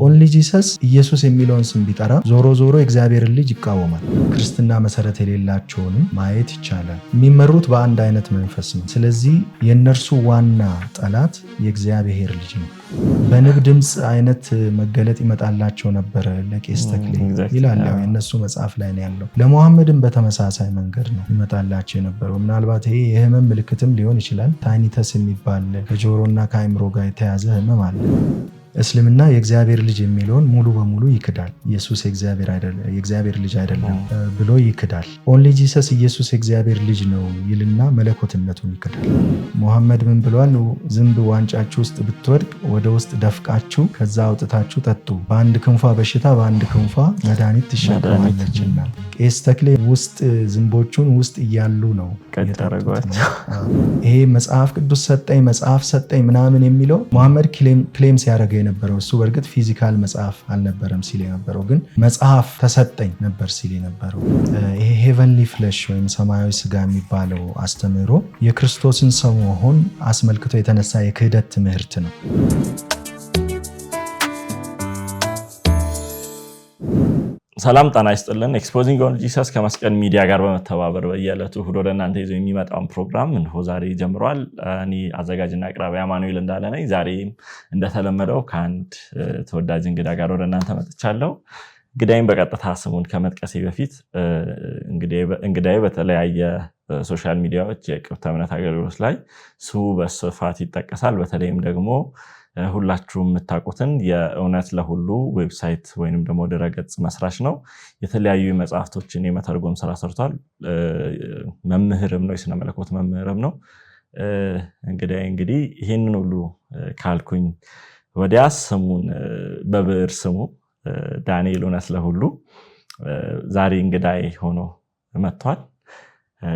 ኦንሊ ጂሰስ ኢየሱስ የሚለውን ስም ቢጠራ ዞሮ ዞሮ የእግዚአብሔርን ልጅ ይቃወማል። ክርስትና መሰረት የሌላቸውንም ማየት ይቻላል። የሚመሩት በአንድ አይነት መንፈስ ነው። ስለዚህ የእነርሱ ዋና ጠላት የእግዚአብሔር ልጅ ነው። በንብ ድምፅ አይነት መገለጥ ይመጣላቸው ነበረ ለቄስ ተክሌ ይላል። ያው የእነሱ መጽሐፍ ላይ ነው ያለው። ለሙሐመድም በተመሳሳይ መንገድ ነው ይመጣላቸው የነበረው። ምናልባት ይሄ የህመም ምልክትም ሊሆን ይችላል። ታይኒተስ የሚባል ከጆሮና ከአይምሮ ጋር የተያዘ ህመም አለ። እስልምና የእግዚአብሔር ልጅ የሚለውን ሙሉ በሙሉ ይክዳል። ኢየሱስ የእግዚአብሔር ልጅ አይደለም ብሎ ይክዳል። ኦንሊ ጂሰስ ኢየሱስ የእግዚአብሔር ልጅ ነው ይልና መለኮትነቱን ይክዳል። ሙሐመድ ምን ብሏል? ዝንብ ዋንጫችሁ ውስጥ ብትወድቅ ወደ ውስጥ ደፍቃችሁ ከዛ አውጥታችሁ ጠጡ፣ በአንድ ክንፏ በሽታ በአንድ ክንፏ መድኃኒት ትሸከማለችና። ቄስ ተክሌ ውስጥ ዝንቦቹን ውስጥ እያሉ ነው የጠረጓት። ይሄ መጽሐፍ ቅዱስ ሰጠኝ መጽሐፍ ሰጠኝ ምናምን የሚለው ሙሐመድ ክሌም ሲያደርገ የነበረው እሱ በእርግጥ ፊዚካል መጽሐፍ አልነበረም ሲል የነበረው፣ ግን መጽሐፍ ተሰጠኝ ነበር ሲል የነበረው። ይሄ ሄቨንሊ ፍሌሽ ወይም ሰማያዊ ስጋ የሚባለው አስተምህሮ የክርስቶስን ሰው መሆን አስመልክቶ የተነሳ የክህደት ትምህርት ነው። ሰላም ጤና ይስጥልን። ኤክስፖዚንግ ኦንሊ ጂሰስ ከመስቀል ሚዲያ ጋር በመተባበር በየዕለቱ እሑድ ወደ እናንተ ይዞ የሚመጣውን ፕሮግራም እንሆ ዛሬ ጀምሯል። እኔ አዘጋጅና አቅራቢ አማኑኤል እንዳለ ነኝ። ዛሬም እንደተለመደው ከአንድ ተወዳጅ እንግዳ ጋር ወደ እናንተ መጥቻለሁ። እንግዳይም በቀጥታ ስሙን ከመጥቀሴ በፊት እንግዳይ በተለያየ ሶሻል ሚዲያዎች የቅብተ እምነት አገልግሎት ላይ ስሙ በስፋት ይጠቀሳል። በተለይም ደግሞ ሁላችሁም የምታውቁትን የእውነት ለሁሉ ዌብሳይት ወይንም ደግሞ ድረገጽ መስራች ነው። የተለያዩ መጽሐፍቶችን የመተርጎም ስራ ሰርቷል። መምህርም ነው፣ የሥነ መለኮት መምህርም ነው። እንግዲህ ይህንን ሁሉ ካልኩኝ ወዲያ ስሙን በብዕር ስሙ ዳንኤል እውነት ለሁሉ ዛሬ እንግዳይ ሆኖ መጥቷል።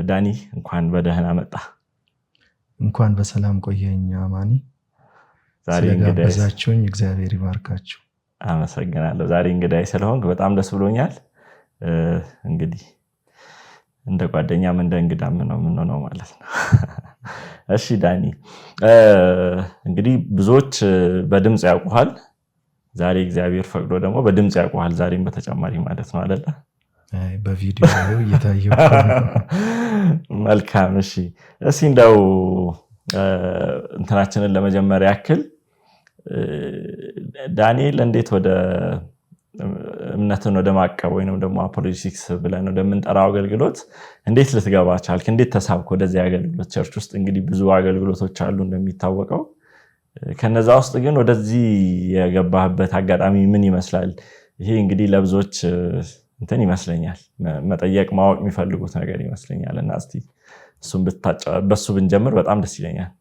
ዳኒ እንኳን በደህና መጣ። እንኳን በሰላም ቆየኝ አማኒ። ስለጋበዛችሁኝ እግዚአብሔር ይባርካችሁ። አመሰግናለሁ። ዛሬ እንግዳይ ስለሆንክ በጣም ደስ ብሎኛል። እንግዲህ እንደ ጓደኛም እንደ እንግዳም ነው የምንሆነው ማለት ነው። እሺ ዳኒ፣ እንግዲህ ብዙዎች በድምፅ ያውቁሃል። ዛሬ እግዚአብሔር ፈቅዶ ደግሞ በድምፅ ያውቁሃል ዛሬም በተጨማሪ ማለት ነው አይደለ? በቪዲዮ እየታየው። መልካም። እሺ እስኪ እንደው እንትናችንን ለመጀመሪያ ያክል ዳንኤል እንዴት ወደ እምነትን ወደ ማቀብ ወይንም ደግሞ አፖሎጂቲክስ ብለን ወደምንጠራው አገልግሎት እንዴት ልትገባ ቻልክ? እንዴት ተሳብክ ወደዚህ አገልግሎት? ቸርች ውስጥ እንግዲህ ብዙ አገልግሎቶች አሉ እንደሚታወቀው። ከነዛ ውስጥ ግን ወደዚህ የገባህበት አጋጣሚ ምን ይመስላል? ይሄ እንግዲህ ለብዙዎች እንትን ይመስለኛል መጠየቅ ማወቅ የሚፈልጉት ነገር ይመስለኛል እና እስቲ በሱ ብንጀምር በጣም ደስ ይለኛል።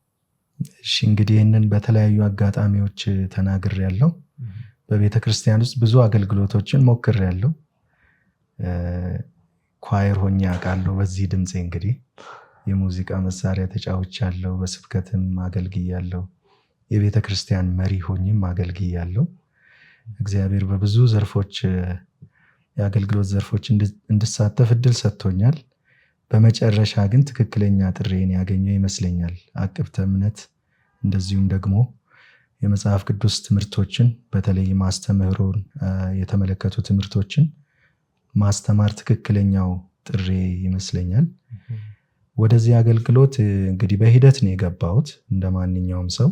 እሺ እንግዲህ ይህንን በተለያዩ አጋጣሚዎች ተናግሬያለሁ። በቤተ ክርስቲያን ውስጥ ብዙ አገልግሎቶችን ሞክሬያለሁ። ኳየር ሆኜ አውቃለሁ። በዚህ ድምፄ እንግዲህ የሙዚቃ መሳሪያ ተጫውቻለሁ። በስብከትም አገልግያለሁ። የቤተ ክርስቲያን መሪ ሆኜም አገልግያለሁ። እግዚአብሔር በብዙ ዘርፎች የአገልግሎት ዘርፎች እንድሳተፍ እድል ሰጥቶኛል። በመጨረሻ ግን ትክክለኛ ጥሬን ያገኘው ይመስለኛል። አቅብተ እምነት እንደዚሁም ደግሞ የመጽሐፍ ቅዱስ ትምህርቶችን በተለይ ማስተምህሮን የተመለከቱ ትምህርቶችን ማስተማር ትክክለኛው ጥሬ ይመስለኛል። ወደዚህ አገልግሎት እንግዲህ በሂደት ነው የገባሁት እንደ ማንኛውም ሰው።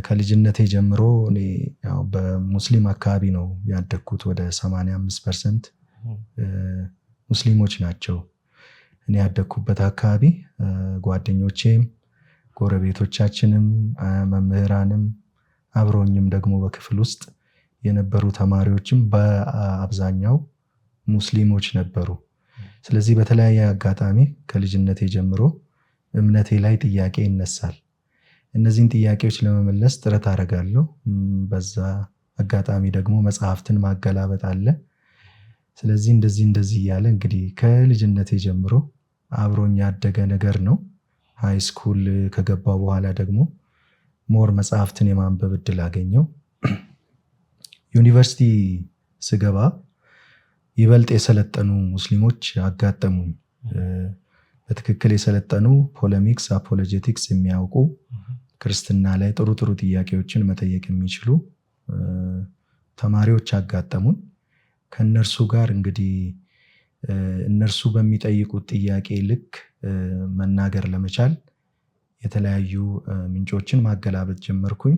ከልጅነቴ ጀምሮ እኔ ያው በሙስሊም አካባቢ ነው ያደግኩት። ወደ 85% ሙስሊሞች ናቸው እኔ ያደግኩበት አካባቢ። ጓደኞቼም ጎረቤቶቻችንም መምህራንም አብረውኝም ደግሞ በክፍል ውስጥ የነበሩ ተማሪዎችም በአብዛኛው ሙስሊሞች ነበሩ። ስለዚህ በተለያየ አጋጣሚ ከልጅነቴ ጀምሮ እምነቴ ላይ ጥያቄ ይነሳል። እነዚህን ጥያቄዎች ለመመለስ ጥረት አደርጋለሁ። በዛ አጋጣሚ ደግሞ መጽሐፍትን ማገላበጥ አለ። ስለዚህ እንደዚህ እያለ እንግዲህ ከልጅነቴ ጀምሮ አብሮኝ ያደገ ነገር ነው። ሃይ ስኩል ከገባው በኋላ ደግሞ ሞር መጽሐፍትን የማንበብ እድል አገኘው። ዩኒቨርሲቲ ስገባ ይበልጥ የሰለጠኑ ሙስሊሞች አጋጠሙኝ። በትክክል የሰለጠኑ ፖለሚክስ፣ አፖሎጄቲክስ የሚያውቁ ክርስትና ላይ ጥሩ ጥያቄዎችን መጠየቅ የሚችሉ ተማሪዎች አጋጠሙን። ከነርሱ ጋር እንግዲህ እነርሱ በሚጠይቁት ጥያቄ ልክ መናገር ለመቻል የተለያዩ ምንጮችን ማገላበጥ ጀመርኩኝ።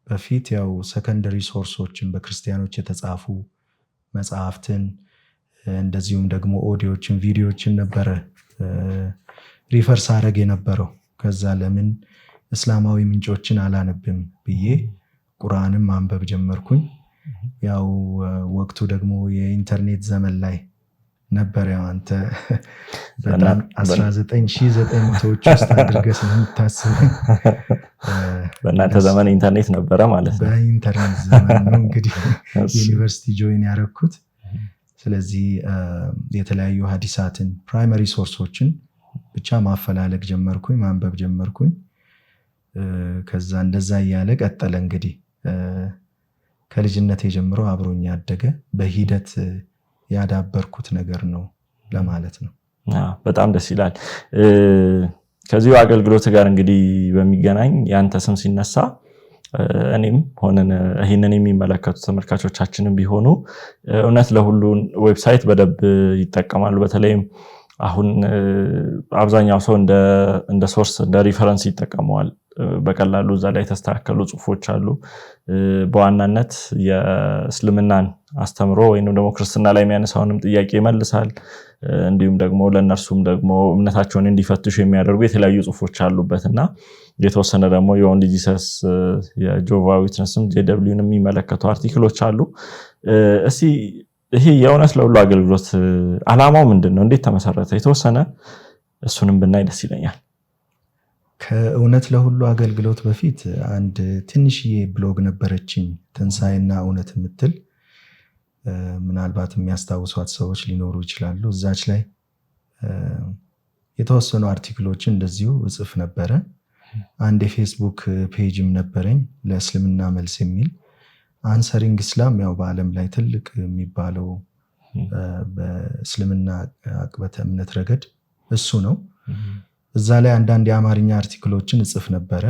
በፊት ያው ሰከንደሪ ሶርሶችን በክርስቲያኖች የተጻፉ መጽሐፍትን እንደዚሁም ደግሞ ኦዲዮችን፣ ቪዲዮችን ነበረ ሪፈርስ አረግ የነበረው። ከዛ ለምን እስላማዊ ምንጮችን አላነብም ብዬ ቁርአንም ማንበብ ጀመርኩኝ። ያው ወቅቱ ደግሞ የኢንተርኔት ዘመን ላይ ነበር። ያው አንተ በጣም 1900ዎች ውስጥ አድርገህ ስለምታስብ በእናንተ ዘመን ኢንተርኔት ነበረ ማለት ነው። በኢንተርኔት ዘመን ነው እንግዲህ ዩኒቨርሲቲ ጆይን ያደረኩት። ስለዚህ የተለያዩ ሐዲሳትን ፕራይመሪ ሶርሶችን ብቻ ማፈላለግ ጀመርኩኝ፣ ማንበብ ጀመርኩኝ። ከዛ እንደዛ እያለ ቀጠለ። እንግዲህ ከልጅነት ጀምሮ አብሮኝ ያደገ በሂደት ያዳበርኩት ነገር ነው ለማለት ነው። በጣም ደስ ይላል። ከዚሁ አገልግሎት ጋር እንግዲህ በሚገናኝ ያንተ ስም ሲነሳ እኔም ሆነን ይህንን የሚመለከቱ ተመልካቾቻችንም ቢሆኑ እውነት ለሁሉ ዌብሳይት በደንብ ይጠቀማሉ። በተለይም አሁን አብዛኛው ሰው እንደ ሶርስ እንደ ሪፈረንስ ይጠቀመዋል። በቀላሉ እዛ ላይ የተስተካከሉ ጽሁፎች አሉ። በዋናነት የእስልምናን አስተምሮ ወይንም ደግሞ ክርስትና ላይ የሚያነሳውንም ጥያቄ ይመልሳል። እንዲሁም ደግሞ ለእነርሱም ደግሞ እምነታቸውን እንዲፈትሹ የሚያደርጉ የተለያዩ ጽሁፎች አሉበትና የተወሰነ ደግሞ የኦንሊ ጂሰስ የጆቫ ዊትነስም ጄደብሊውን የሚመለከቱ አርቲክሎች አሉ። እስቲ ይሄ የእውነት ለሁሉ አገልግሎት ዓላማው ምንድነው? እንዴት ተመሰረተ? የተወሰነ እሱንም ብናይ ደስ ይለኛል። ከእውነት ለሁሉ አገልግሎት በፊት አንድ ትንሽዬ ብሎግ ነበረችኝ፣ ትንሳኤና እውነት የምትል ምናልባት የሚያስታውሷት ሰዎች ሊኖሩ ይችላሉ። እዛች ላይ የተወሰኑ አርቲክሎችን እንደዚሁ እጽፍ ነበረ። አንድ የፌስቡክ ፔጅም ነበረኝ ለእስልምና መልስ የሚል አንሰሪንግ ኢስላም፣ ያው በዓለም ላይ ትልቅ የሚባለው በእስልምና አቅበተ እምነት ረገድ እሱ ነው። እዛ ላይ አንዳንድ የአማርኛ አርቲክሎችን እጽፍ ነበረ።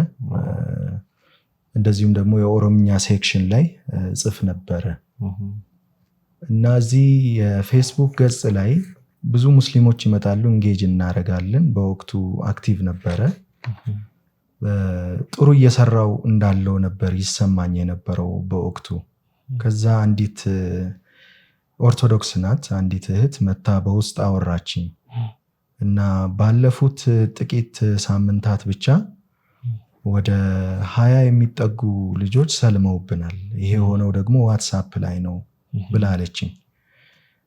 እንደዚሁም ደግሞ የኦሮምኛ ሴክሽን ላይ እጽፍ ነበረ እና እዚህ የፌስቡክ ገጽ ላይ ብዙ ሙስሊሞች ይመጣሉ፣ እንጌጅ እናደርጋለን። በወቅቱ አክቲቭ ነበረ። ጥሩ እየሰራው እንዳለው ነበር ይሰማኝ የነበረው በወቅቱ። ከዛ አንዲት ኦርቶዶክስ ናት፣ አንዲት እህት መታ በውስጥ አወራችኝ እና ባለፉት ጥቂት ሳምንታት ብቻ ወደ 20 የሚጠጉ ልጆች ሰልመውብናል። ይሄ ሆነው ደግሞ ዋትሳፕ ላይ ነው ብላለችኝ።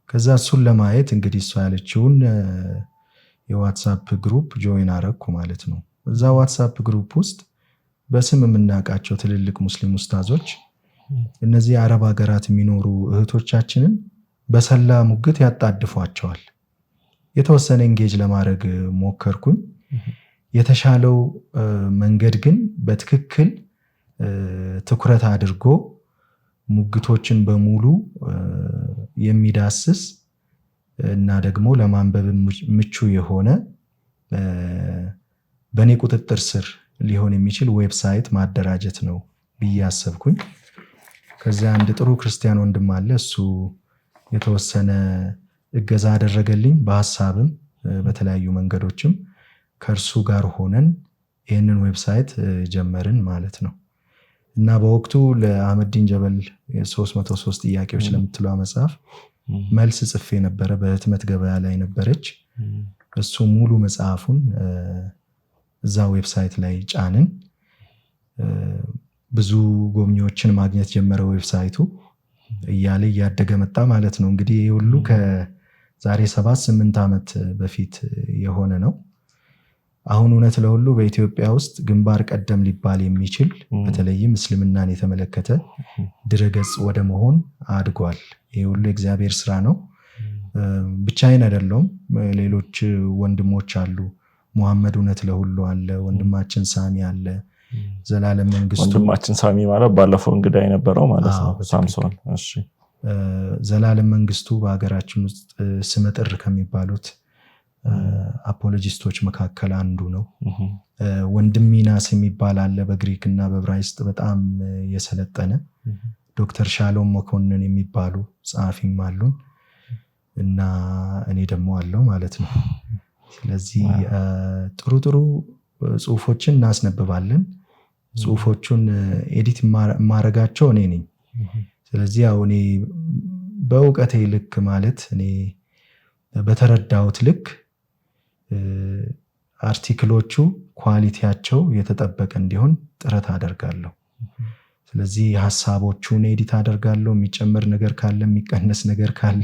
ከዛ እሱን ለማየት እንግዲህ እሷ ያለችውን የዋትሳፕ ግሩፕ ጆይን አረግኩ ማለት ነው። እዛ ዋትሳፕ ግሩፕ ውስጥ በስም የምናውቃቸው ትልልቅ ሙስሊም ኡስታዞች እነዚህ የአረብ ሀገራት የሚኖሩ እህቶቻችንን በሰላ ሙግት ያጣድፏቸዋል። የተወሰነ እንጌጅ ለማድረግ ሞከርኩኝ። የተሻለው መንገድ ግን በትክክል ትኩረት አድርጎ ሙግቶችን በሙሉ የሚዳስስ እና ደግሞ ለማንበብ ምቹ የሆነ በእኔ ቁጥጥር ስር ሊሆን የሚችል ዌብሳይት ማደራጀት ነው ብዬ አሰብኩኝ። ከዚያ አንድ ጥሩ ክርስቲያን ወንድም አለ። እሱ የተወሰነ እገዛ አደረገልኝ፣ በሐሳብም በተለያዩ መንገዶችም። ከእርሱ ጋር ሆነን ይህንን ዌብሳይት ጀመርን ማለት ነው እና በወቅቱ ለአህመዲን ጀበል 303 ጥያቄዎች ለምትለው መጽሐፍ መልስ ጽፌ ነበረ። በህትመት ገበያ ላይ ነበረች። እሱ ሙሉ መጽሐፉን እዛ ዌብሳይት ላይ ጫንን። ብዙ ጎብኚዎችን ማግኘት ጀመረ። ዌብሳይቱ እያለ እያደገ መጣ ማለት ነው። እንግዲህ ይህ ሁሉ ከዛሬ 7-8 ዓመት በፊት የሆነ ነው። አሁን እውነት ለሁሉ በኢትዮጵያ ውስጥ ግንባር ቀደም ሊባል የሚችል በተለይም እስልምናን የተመለከተ ድረገጽ ወደ መሆን አድጓል። ይህ ሁሉ የእግዚአብሔር ስራ ነው። ብቻዬን አይደለሁም። ሌሎች ወንድሞች አሉ። ሙሐመድ እውነት ለሁሉ አለ፣ ወንድማችን ሳሚ አለ፣ ዘላለም መንግስቱ። ወንድማችን ሳሚ ማለት ባለፈው እንግዳ የነበረው ማለት ነው፣ ሳምሶን። እሺ፣ ዘላለም መንግስቱ በሀገራችን ውስጥ ስመጥር ከሚባሉት አፖሎጂስቶች መካከል አንዱ ነው። ወንድም ሚናስ የሚባል አለ፣ በግሪክ እና በዕብራይስጥ በጣም የሰለጠነ ዶክተር ሻሎም መኮንን የሚባሉ ጸሐፊም አሉን እና እኔ ደግሞ አለው ማለት ነው። ስለዚህ ጥሩ ጥሩ ጽሁፎችን እናስነብባለን። ጽሁፎቹን ኤዲት ማረጋቸው እኔ ነኝ። ስለዚህ ያው እኔ በእውቀቴ ልክ ማለት እኔ በተረዳሁት ልክ አርቲክሎቹ ኳሊቲያቸው የተጠበቀ እንዲሆን ጥረት አደርጋለሁ። ስለዚህ ሐሳቦቹን ኤዲት አደርጋለሁ። የሚጨመር ነገር ካለ የሚቀነስ ነገር ካለ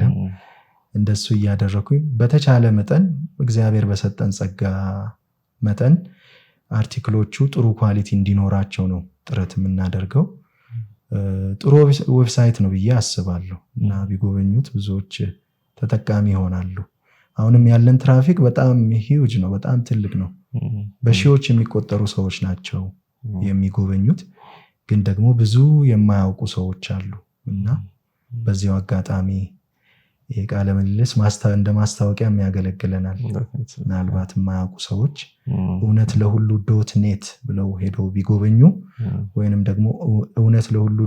እንደሱ እያደረኩኝ በተቻለ መጠን እግዚአብሔር በሰጠን ጸጋ መጠን አርቲክሎቹ ጥሩ ኳሊቲ እንዲኖራቸው ነው ጥረት የምናደርገው። ጥሩ ዌብሳይት ነው ብዬ አስባለሁ እና ቢጎበኙት ብዙዎች ተጠቃሚ ይሆናሉ። አሁንም ያለን ትራፊክ በጣም ሂውጅ ነው፣ በጣም ትልቅ ነው። በሺዎች የሚቆጠሩ ሰዎች ናቸው የሚጎበኙት። ግን ደግሞ ብዙ የማያውቁ ሰዎች አሉ እና በዚያው አጋጣሚ የቃለ ምልልስ እንደ ማስታወቂያ ያገለግለናል። ምናልባት የማያውቁ ሰዎች እውነት ለሁሉ .ኔት ብለው ሄደው ቢጎበኙ ወይንም ደግሞ እውነት ለሁሉ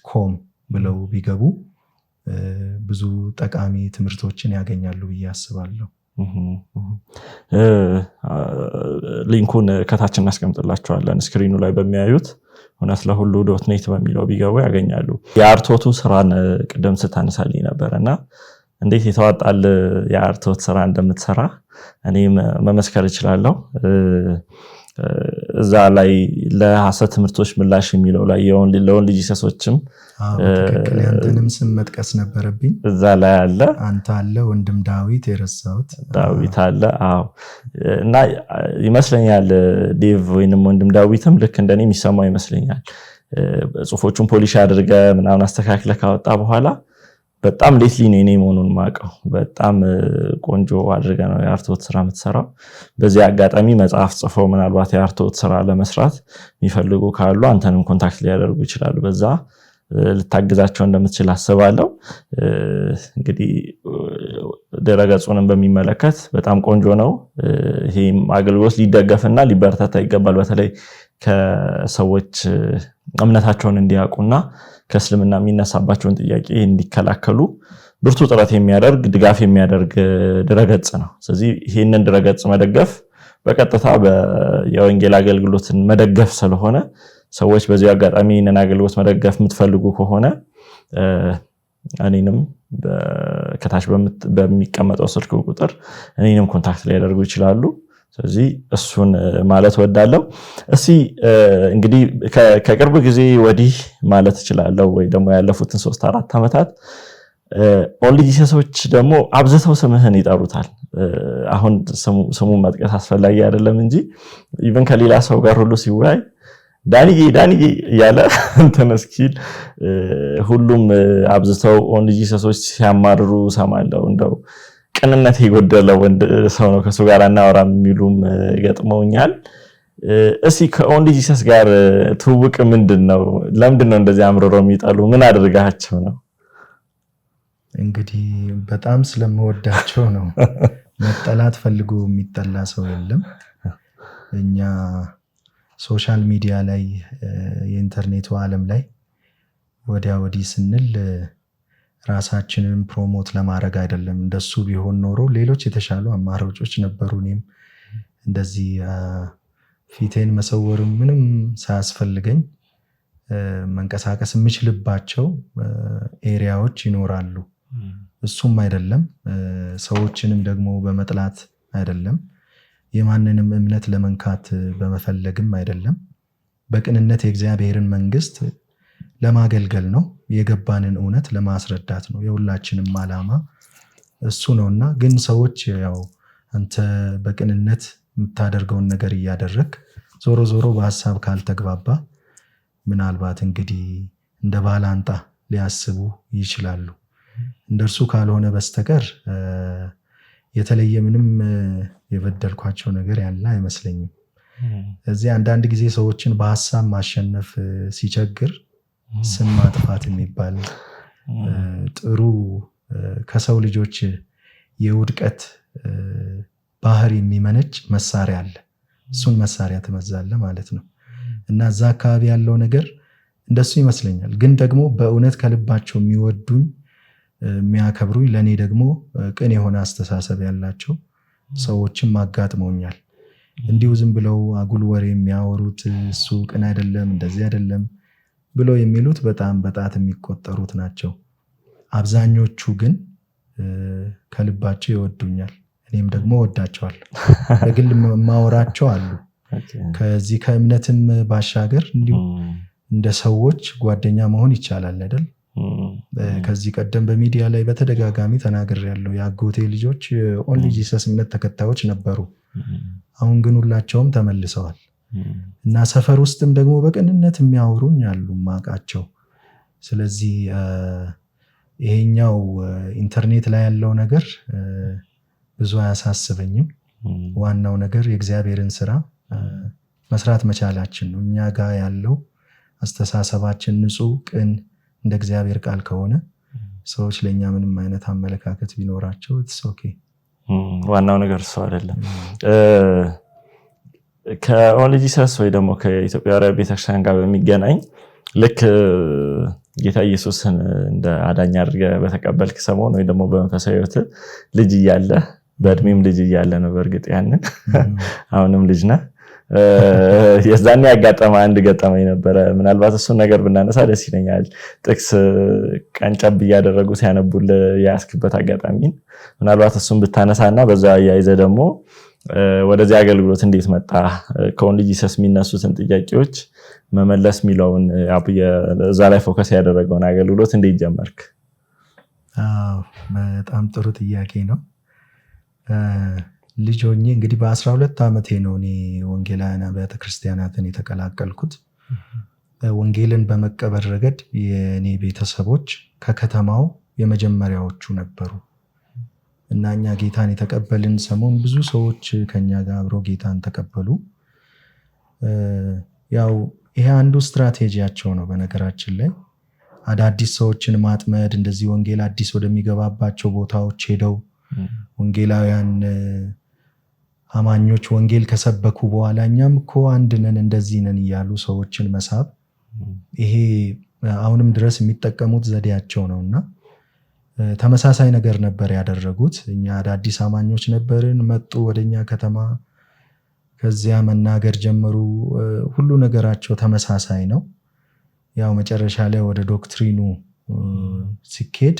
.ኮም ብለው ቢገቡ ብዙ ጠቃሚ ትምህርቶችን ያገኛሉ ብዬ አስባለሁ። ሊንኩን ከታች እናስቀምጥላቸዋለን። ስክሪኑ ላይ በሚያዩት እውነት ለሁሉ .ኔት በሚለው ቢገቡ ያገኛሉ። የአርቶቱ ስራን ቅድም ስታነሳልኝ ነበርና እንዴት የተዋጣል የአርቶት ስራ እንደምትሰራ እኔም መመስከር እችላለሁ። እዛ ላይ ለሐሰት ትምህርቶች ምላሽ የሚለው ላይ ለወንድ ልጅ ሰሶችም ትክክል ያንተንም ስም መጥቀስ ነበረብኝ። እዛ ላይ አለ፣ አንተ አለ፣ ወንድም ዳዊት የረሳሁት ዳዊት አለ። አዎ እና ይመስለኛል ዴቭ ወይንም ወንድም ዳዊትም ልክ እንደኔ የሚሰማው ይመስለኛል። ጽሁፎቹን ፖሊሽ አድርገ ምናምን አስተካክለ ካወጣ በኋላ በጣም ሌትሊ ነው እኔ መሆኑን ማቀው። በጣም ቆንጆ አድርገ ነው የአርቶት ስራ የምትሰራው። በዚህ አጋጣሚ መጽሐፍ ጽፈው ምናልባት የአርቶት ስራ ለመስራት የሚፈልጉ ካሉ አንተንም ኮንታክት ሊያደርጉ ይችላሉ። በዛ ልታግዛቸው እንደምትችል አስባለሁ። እንግዲህ ድረገጹንም በሚመለከት በጣም ቆንጆ ነው። ይሄም አገልግሎት ሊደገፍና ሊበረታታ ይገባል። በተለይ ከሰዎች እምነታቸውን እንዲያውቁና ከእስልምና የሚነሳባቸውን ጥያቄ እንዲከላከሉ ብርቱ ጥረት የሚያደርግ ድጋፍ የሚያደርግ ድረገጽ ነው። ስለዚህ ይህንን ድረገጽ መደገፍ በቀጥታ የወንጌል አገልግሎትን መደገፍ ስለሆነ ሰዎች በዚህ አጋጣሚ ይህንን አገልግሎት መደገፍ የምትፈልጉ ከሆነ እኔንም ከታች በሚቀመጠው ስልክ ቁጥር እኔንም ኮንታክት ሊያደርጉ ይችላሉ። ስለዚህ እሱን ማለት ወዳለው። እስቲ እንግዲህ ከቅርብ ጊዜ ወዲህ ማለት እችላለሁ ወይ ደግሞ ያለፉትን 3-4 ዓመታት ኦንሊ ጂሰሶች ደግሞ አብዝተው ስምህን ይጠሩታል። አሁን ስሙን መጥቀስ አስፈላጊ አይደለም እንጂ ኢቭን ከሌላ ሰው ጋር ሁሉ ሲወያይ ዳንዬ እያለ ተመስኪል ሁሉም አብዝተው ኦንሊ ጂሰሶች ሲያማርሩ ሰማለው። እንደው ቅንነት የጎደለው ወንድ ሰው ነው ከሱ ጋር እናወራም የሚሉም ገጥመውኛል። እስቲ ከኦንሊ ጂሰስ ጋር ትውውቅ ምንድነው? ለምንድነው እንደዚህ አምርሮ የሚጠሉ? ምን አድርጋቸው ነው? እንግዲህ በጣም ስለምወዳቸው ነው። መጠላት ፈልጎ የሚጠላ ሰው የለም። እኛ ሶሻል ሚዲያ ላይ የኢንተርኔቱ ዓለም ላይ ወዲያ ወዲህ ስንል ራሳችንን ፕሮሞት ለማድረግ አይደለም። እንደሱ ቢሆን ኖሮ ሌሎች የተሻሉ አማራጮች ነበሩ። እኔም እንደዚህ ፊቴን መሰወር ምንም ሳያስፈልገኝ መንቀሳቀስ የምችልባቸው ኤሪያዎች ይኖራሉ። እሱም አይደለም ሰዎችንም ደግሞ በመጥላት አይደለም፣ የማንንም እምነት ለመንካት በመፈለግም አይደለም። በቅንነት የእግዚአብሔርን መንግስት ለማገልገል ነው። የገባንን እውነት ለማስረዳት ነው። የሁላችንም ዓላማ እሱ ነውና ግን ሰዎች ያው አንተ በቅንነት የምታደርገውን ነገር እያደረግ ዞሮ ዞሮ በሐሳብ ካልተግባባ ምናልባት እንግዲህ እንደ ባላንጣ ሊያስቡ ይችላሉ። እንደርሱ ካልሆነ በስተቀር የተለየ ምንም የበደልኳቸው ነገር ያለ አይመስለኝም። እዚህ አንዳንድ ጊዜ ሰዎችን በሐሳብ ማሸነፍ ሲቸግር ስም ማጥፋት የሚባል ጥሩ ከሰው ልጆች የውድቀት ባህር የሚመነጭ መሳሪያ አለ። እሱን መሳሪያ ትመዛለህ ማለት ነው። እና እዛ አካባቢ ያለው ነገር እንደሱ ይመስለኛል። ግን ደግሞ በእውነት ከልባቸው የሚወዱኝ የሚያከብሩኝ፣ ለእኔ ደግሞ ቅን የሆነ አስተሳሰብ ያላቸው ሰዎችም አጋጥመውኛል። እንዲሁ ዝም ብለው አጉል ወሬ የሚያወሩት እሱ ቅን አይደለም እንደዚህ አይደለም ብለው የሚሉት በጣም በጣት የሚቆጠሩት ናቸው። አብዛኞቹ ግን ከልባቸው ይወዱኛል፣ እኔም ደግሞ ወዳቸዋለሁ። በግል ማወራቸው አሉ። ከዚህ ከእምነትም ባሻገር እንዲሁ እንደ ሰዎች ጓደኛ መሆን ይቻላል አይደል? ከዚህ ቀደም በሚዲያ ላይ በተደጋጋሚ ተናግሬያለሁ። የአጎቴ ልጆች ኦንሊ ጂሰስ እምነት ተከታዮች ነበሩ። አሁን ግን ሁላቸውም ተመልሰዋል እና ሰፈር ውስጥም ደግሞ በቅንነት የሚያወሩኝ አሉ ማቃቸው። ስለዚህ ይሄኛው ኢንተርኔት ላይ ያለው ነገር ብዙ አያሳስበኝም። ዋናው ነገር የእግዚአብሔርን ስራ መስራት መቻላችን ነው። እኛ ጋር ያለው አስተሳሰባችን ንጹህ፣ ቅን እንደ እግዚአብሔር ቃል ከሆነ ሰዎች ለእኛ ምንም አይነት አመለካከት ቢኖራቸው ኢትስ ኦኬ። ዋናው ነገር እሱ አይደለም። ከኦንሊ ጂሰስ ወይ ደግሞ ከኢትዮጵያ ቤተክርስቲያን ጋር በሚገናኝ ልክ ጌታ ኢየሱስን እንደ አዳኝ አድርገህ በተቀበልክ ሰሞን ወይ ደግሞ በመንፈሳዊ ሕይወት ልጅ እያለ በእድሜም ልጅ እያለ ነው በእርግጥ ያንን አሁንም ልጅ ነህ። የዛኔ ያጋጠመ አንድ ገጠመኝ ነበረ። ምናልባት እሱን ነገር ብናነሳ ደስ ይለኛል። ጥቅስ ቀንጨብ እያደረጉ ሲያነቡልህ ያስክበት አጋጣሚ ምናልባት እሱን ብታነሳና በዛ ያይዘ ደግሞ ወደዚህ አገልግሎት እንዴት መጣ፣ ከኦንሊ ጂሰስ የሚነሱትን ጥያቄዎች መመለስ የሚለውን እዛ ላይ ፎከስ ያደረገውን አገልግሎት እንዴት ጀመርክ? በጣም ጥሩ ጥያቄ ነው። ልጅ ሆኜ እንግዲህ በ12 ዓመቴ ነው እኔ ወንጌላውያን አብያተ ክርስቲያናትን የተቀላቀልኩት። ወንጌልን በመቀበል ረገድ የኔ ቤተሰቦች ከከተማው የመጀመሪያዎቹ ነበሩ እና እኛ ጌታን የተቀበልን ሰሞን ብዙ ሰዎች ከኛ ጋር አብረው ጌታን ተቀበሉ። ያው ይሄ አንዱ ስትራቴጂያቸው ነው። በነገራችን ላይ አዳዲስ ሰዎችን ማጥመድ፣ እንደዚህ ወንጌል አዲስ ወደሚገባባቸው ቦታዎች ሄደው ወንጌላውያን አማኞች ወንጌል ከሰበኩ በኋላ እኛም እኮ አንድ ነን እንደዚህ ነን እያሉ ሰዎችን መሳብ፣ ይሄ አሁንም ድረስ የሚጠቀሙት ዘዴያቸው ነውና ተመሳሳይ ነገር ነበር ያደረጉት። እኛ አዳዲስ አማኞች ነበርን፣ መጡ ወደኛ ከተማ፣ ከዚያ መናገር ጀመሩ። ሁሉ ነገራቸው ተመሳሳይ ነው። ያው መጨረሻ ላይ ወደ ዶክትሪኑ ሲኬድ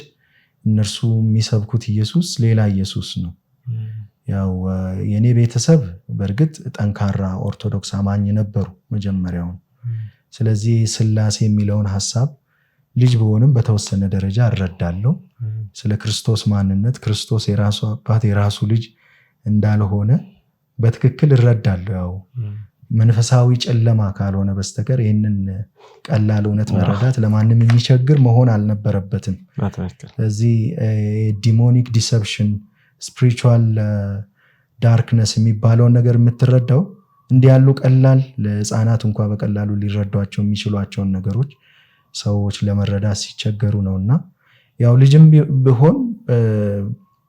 እነርሱ የሚሰብኩት ኢየሱስ ሌላ ኢየሱስ ነው። ያው የኔ ቤተሰብ በእርግጥ ጠንካራ ኦርቶዶክስ አማኝ ነበሩ መጀመሪያውን። ስለዚህ ስላሴ የሚለውን ሐሳብ ልጅ በሆንም በተወሰነ ደረጃ እረዳለሁ። ስለ ክርስቶስ ማንነት፣ ክርስቶስ የራሱ አባት የራሱ ልጅ እንዳልሆነ በትክክል እረዳለሁ። ያው መንፈሳዊ ጨለማ ካልሆነ በስተቀር ይህንን ቀላል እውነት መረዳት ለማንም የሚቸግር መሆን አልነበረበትም። ስለዚህ ዲሞኒክ ዲሰፕሽን፣ ስፒሪቹዋል ዳርክነስ የሚባለውን ነገር የምትረዳው እንዲህ ያሉ ቀላል ለህፃናት እንኳ በቀላሉ ሊረዷቸው የሚችሏቸውን ነገሮች ሰዎች ለመረዳት ሲቸገሩ ነውና ያው ልጅም ቢሆን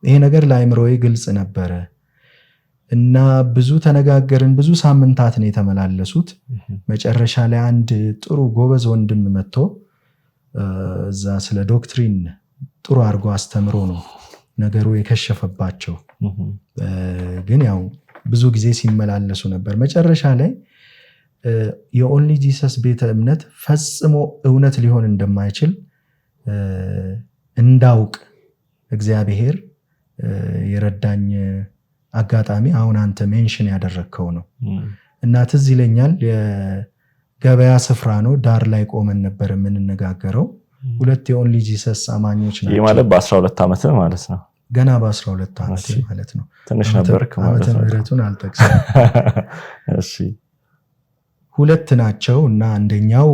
ይሄ ነገር ለአእምሮዬ ግልጽ ነበረ እና ብዙ ተነጋገርን። ብዙ ሳምንታት ነው የተመላለሱት። መጨረሻ ላይ አንድ ጥሩ ጎበዝ ወንድም መጥቶ እዛ ስለ ዶክትሪን ጥሩ አድርጎ አስተምሮ ነው ነገሩ የከሸፈባቸው። ግን ያው ብዙ ጊዜ ሲመላለሱ ነበር። መጨረሻ ላይ የኦንሊ ጂሰስ ቤተ እምነት ፈጽሞ እውነት ሊሆን እንደማይችል እንዳውቅ እግዚአብሔር የረዳኝ አጋጣሚ አሁን አንተ ሜንሽን ያደረግከው ነው እና ትዝ ይለኛል። የገበያ ስፍራ ነው፣ ዳር ላይ ቆመን ነበር የምንነጋገረው። ሁለት የኦንሊ ጂሰስ አማኞች ናቸው። ይህ ማለት በ12 ዓመት ማለት ነው። ገና በ12 ዓመት ማለት ነው። ትንሽ ነበርክ ማለት ነው። ምህረቱን አልጠቅስም። እሺ፣ ሁለት ናቸው እና አንደኛው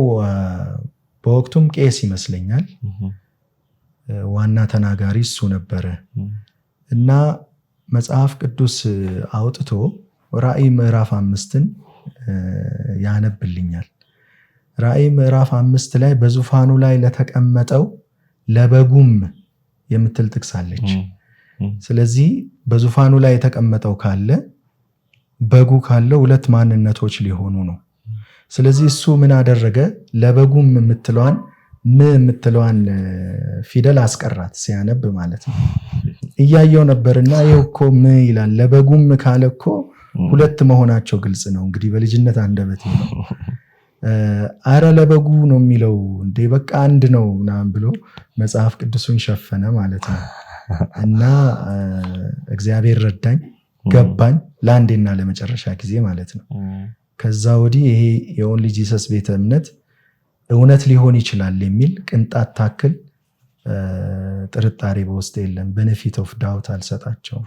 በወቅቱም ቄስ ይመስለኛል፣ ዋና ተናጋሪ እሱ ነበረ እና መጽሐፍ ቅዱስ አውጥቶ ራእይ ምዕራፍ 5ን ያነብልኛል። ራእይ ምዕራፍ 5 ላይ በዙፋኑ ላይ ለተቀመጠው ለበጉም የምትል ጥቅስ አለች። ስለዚህ በዙፋኑ ላይ የተቀመጠው ካለ በጉ ካለ ሁለት ማንነቶች ሊሆኑ ነው። ስለዚህ እሱ ምን አደረገ? ለበጉም የምትለዋን ፊደል አስቀራት ሲያነብ ማለት ነው። እያየው ነበርና ይኸው እኮ ይላል ለበጉም ካለ እኮ ሁለት መሆናቸው ግልጽ ነው። እንግዲህ በልጅነት አንደበት ነው። አረ ለበጉ ነው የሚለው እንዴ በቃ አንድ ነው ምናምን ብሎ መጽሐፍ ቅዱሱን ሸፈነ ማለት ነው። እና እግዚአብሔር ረዳኝ፣ ገባኝ ለአንዴና ለመጨረሻ ጊዜ ማለት ነው። ከዛ ወዲህ ይሄ የኦንሊ ጂሰስ ቤተ እምነት እውነት ሊሆን ይችላል የሚል ቅንጣት ታክል ጥርጣሬ በውስጥ የለም። ቤኔፊት ኦፍ ዳውት አልሰጣቸውም።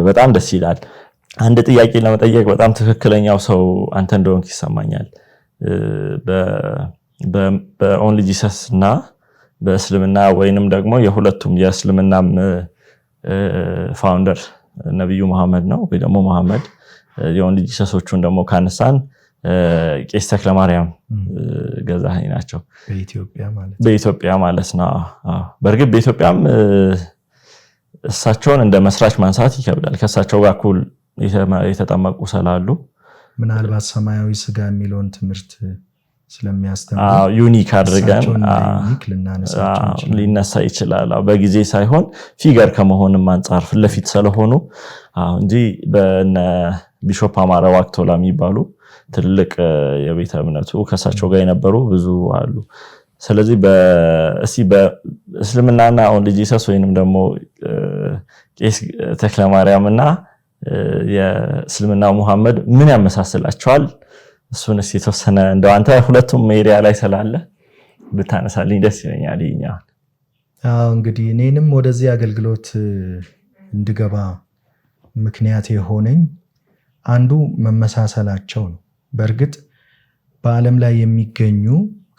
በጣም ደስ ይላል። አንድ ጥያቄ ለመጠየቅ በጣም ትክክለኛው ሰው አንተ እንደሆንክ ይሰማኛል። በኦንሊ ጂሰስ እና በእስልምና ወይንም ደግሞ የሁለቱም የእስልምናም ፋውንደር ነብዩ መሐመድ ነው ወይ ደግሞ መሐመድ፣ የኦንሊ ጂሰሶቹን ደግሞ ካነሳን ቄስ ተክለማርያም ገዛኸኝ ናቸው በኢትዮጵያ ማለት ነው። በእርግጥ በኢትዮጵያም እሳቸውን እንደ መስራች ማንሳት ይከብዳል። ከእሳቸው ጋር እኩል የተጠመቁ ስላሉ ምናልባት ሰማያዊ ስጋ የሚለውን ትምህርት ስለሚያስተምሩ ዩኒክ አድርገን ሊነሳ ይችላል። በጊዜ ሳይሆን ፊገር ከመሆንም አንጻር ፊት ለፊት ስለሆኑ እንጂ በነ ቢሾፕ አማረ ዋቅቶላ የሚባሉ ትልቅ የቤተ እምነቱ ከእሳቸው ጋር የነበሩ ብዙ አሉ። ስለዚህ በእስልምናና ኦንሊ ጂሰስ ወይንም ደግሞ ቄስ ተክለማርያምና የእስልምና መሐመድ ምን ያመሳስላቸዋል? እሱንስ የተወሰነ እንደው አንተ ሁለቱም ኤሪያ ላይ ስላለ ብታነሳልኝ ደስ ይለኛል። እንግዲህ እኔንም ወደዚህ አገልግሎት እንድገባ ምክንያት የሆነኝ አንዱ መመሳሰላቸው ነው። በእርግጥ በዓለም ላይ የሚገኙ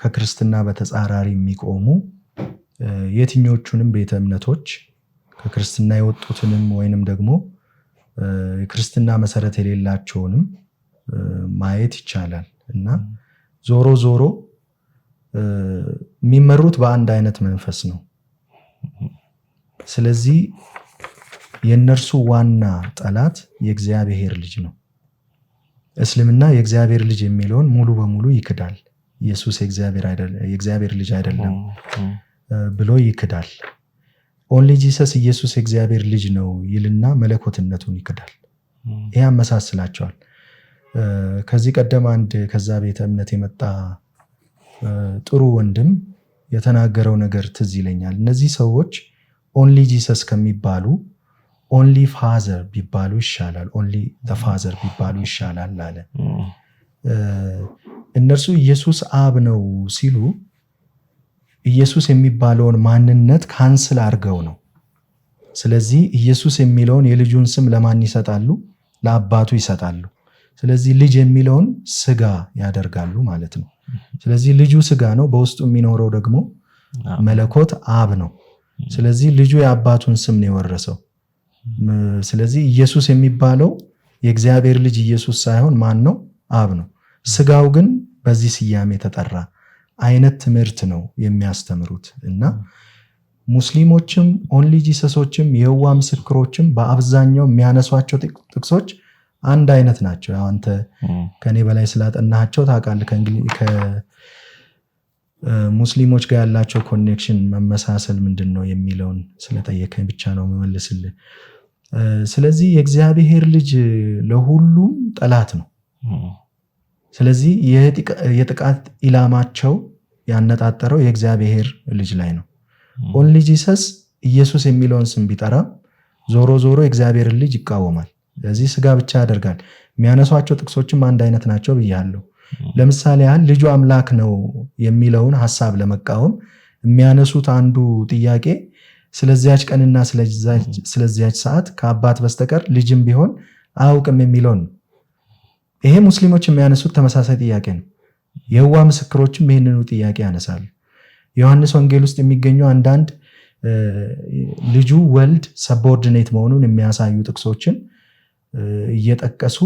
ከክርስትና በተጻራሪ የሚቆሙ የትኞቹንም ቤተ እምነቶች ከክርስትና የወጡትንም ወይንም ደግሞ የክርስትና መሰረት የሌላቸውንም ማየት ይቻላል እና ዞሮ ዞሮ የሚመሩት በአንድ አይነት መንፈስ ነው። ስለዚህ የነርሱ ዋና ጠላት የእግዚአብሔር ልጅ ነው። እስልምና የእግዚአብሔር ልጅ የሚለውን ሙሉ በሙሉ ይክዳል። ኢየሱስ የእግዚአብሔር ልጅ አይደለም ብሎ ይክዳል። ኦንሊ ጂሰስ ኢየሱስ የእግዚአብሔር ልጅ ነው ይልና መለኮትነቱን ይክዳል። ይህ ያመሳስላቸዋል። ከዚህ ቀደም አንድ ከዛ ቤተ እምነት የመጣ ጥሩ ወንድም የተናገረው ነገር ትዝ ይለኛል። እነዚህ ሰዎች ኦንሊ ጂሰስ ከሚባሉ ኦንሊ ፋዘር ቢባሉ ይሻላል፣ ኦንሊ ፋዘር ቢባሉ ይሻላል አለ። እነርሱ ኢየሱስ አብ ነው ሲሉ ኢየሱስ የሚባለውን ማንነት ካንስል አድርገው ነው። ስለዚህ ኢየሱስ የሚለውን የልጁን ስም ለማን ይሰጣሉ? ለአባቱ ይሰጣሉ። ስለዚህ ልጅ የሚለውን ስጋ ያደርጋሉ ማለት ነው። ስለዚህ ልጁ ስጋ ነው፣ በውስጡ የሚኖረው ደግሞ መለኮት አብ ነው። ስለዚህ ልጁ የአባቱን ስም ነው የወረሰው። ስለዚህ ኢየሱስ የሚባለው የእግዚአብሔር ልጅ ኢየሱስ ሳይሆን ማን ነው? አብ ነው። ስጋው ግን በዚህ ስያሜ የተጠራ አይነት ትምህርት ነው የሚያስተምሩት እና ሙስሊሞችም ኦንሊ ጂሰሶችም የህዋ ምስክሮችም በአብዛኛው የሚያነሷቸው ጥቅሶች አንድ አይነት ናቸው። አንተ ከኔ በላይ ስላጠናቸው ታውቃለህ። ከሙስሊሞች ጋር ያላቸው ኮኔክሽን መመሳሰል ምንድን ነው የሚለውን ስለጠየቀኝ ብቻ ነው መመልስልህ። ስለዚህ የእግዚአብሔር ልጅ ለሁሉም ጠላት ነው። ስለዚህ የጥቃት ኢላማቸው ያነጣጠረው የእግዚአብሔር ልጅ ላይ ነው። ኦንሊ ጂሰስ ኢየሱስ የሚለውን ስም ቢጠራም ዞሮ ዞሮ የእግዚአብሔርን ልጅ ይቃወማል። ስለዚህ ስጋ ብቻ ያደርጋል። የሚያነሷቸው ጥቅሶችም አንድ አይነት ናቸው ብያለሁ። ለምሳሌ ያህል ልጁ አምላክ ነው የሚለውን ሐሳብ ለመቃወም የሚያነሱት አንዱ ጥያቄ ስለዚያች ቀንና ስለዚያች ሰዓት ከአባት በስተቀር ልጅም ቢሆን አያውቅም የሚለውን ነው። ይሄ ሙስሊሞች የሚያነሱት ተመሳሳይ ጥያቄ ነው። የህዋ ምስክሮችም ይህንኑ ጥያቄ ያነሳሉ። ዮሐንስ ወንጌል ውስጥ የሚገኙ አንዳንድ ልጁ ወልድ ሰቦርዲኔት መሆኑን የሚያሳዩ ጥቅሶችን እየጠቀሱ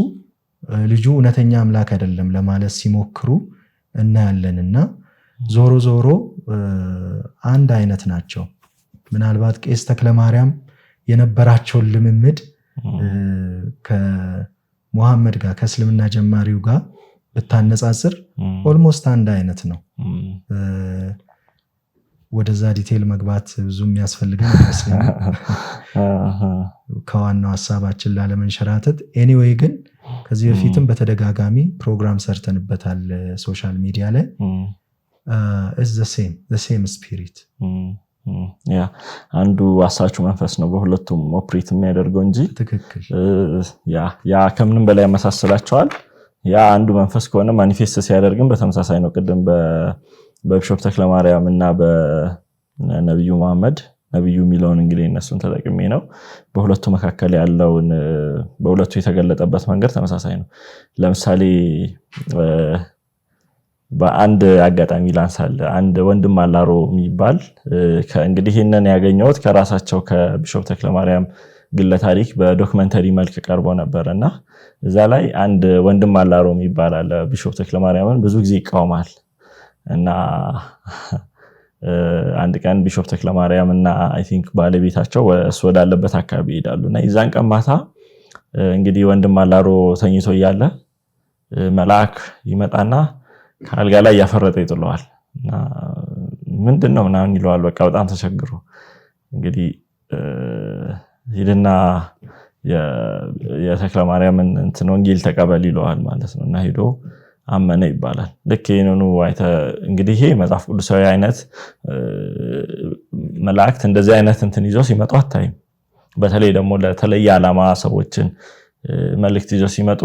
ልጁ እውነተኛ አምላክ አይደለም ለማለት ሲሞክሩ እናያለን። እና ዞሮ ዞሮ አንድ አይነት ናቸው። ምናልባት ቄስ ተክለማርያም የነበራቸውን ልምምድ ሙሐመድ ጋር ከእስልምና ጀማሪው ጋር ብታነጻጽር ኦልሞስት አንድ አይነት ነው። ወደዛ ዲቴል መግባት ብዙ የሚያስፈልገን አይመስለኝም ከዋናው ሀሳባችን ላለመንሸራተት። ኤኒዌይ ግን ከዚህ በፊትም በተደጋጋሚ ፕሮግራም ሰርተንበታል ሶሻል ሚዲያ ላይ is the same spirit ያ አንዱ አሳቹ መንፈስ ነው በሁለቱም ኦፕሬት የሚያደርገው እንጂ ትክክል ያ ከምንም በላይ ያመሳስላቸዋል። ያ አንዱ መንፈስ ከሆነ ማኒፌስት ሲያደርግም በተመሳሳይ ነው። ቅድም በቢሾፕ ተክለማርያም እና በነብዩ መሐመድ ነብዩ የሚለውን እንግዲህ እነሱን ተጠቅሜ ነው በሁለቱ መካከል ያለውን በሁለቱ የተገለጠበት መንገድ ተመሳሳይ ነው። ለምሳሌ በአንድ አጋጣሚ ላንሳል። አንድ ወንድም አላሮ የሚባል እንግዲህ ይሄንን ያገኘሁት ከራሳቸው ከቢሾፕ ተክለማርያም ግለ ታሪክ በዶክመንተሪ መልክ ቀርቦ ነበርና እዛ ላይ አንድ ወንድም አላሮ የሚባል አለ ቢሾፕ ተክለማርያምን ብዙ ጊዜ ይቃወማል እና አንድ ቀን ቢሾፕ ተክለማርያም እና አይ ቲንክ ባለቤታቸው ወዳለበት አካባቢ ይሄዳሉና ይዛን ቀን ማታ እንግዲህ ወንድም አላሮ ተኝቶ እያለ መልአክ ይመጣና ካልጋ ላይ ያፈረጠ ይጥለዋል እና ምንድነው ምናምን ይለዋል። በቃ በጣም ተቸግሮ እንግዲህ ሂድና የተክለማርያምን እንትን ወንጌል ተቀበል ይለዋል ማለት ነው እና ሄዶ አመነ ይባላል። ልክ ይሄንኑ እንግዲህ ይሄ መጽሐፍ ቅዱሳዊ አይነት መላእክት እንደዚህ አይነት እንትን ይዘው ሲመጡ አታይም። በተለይ ደግሞ ለተለየ ዓላማ ሰዎችን መልእክት ይዘው ሲመጡ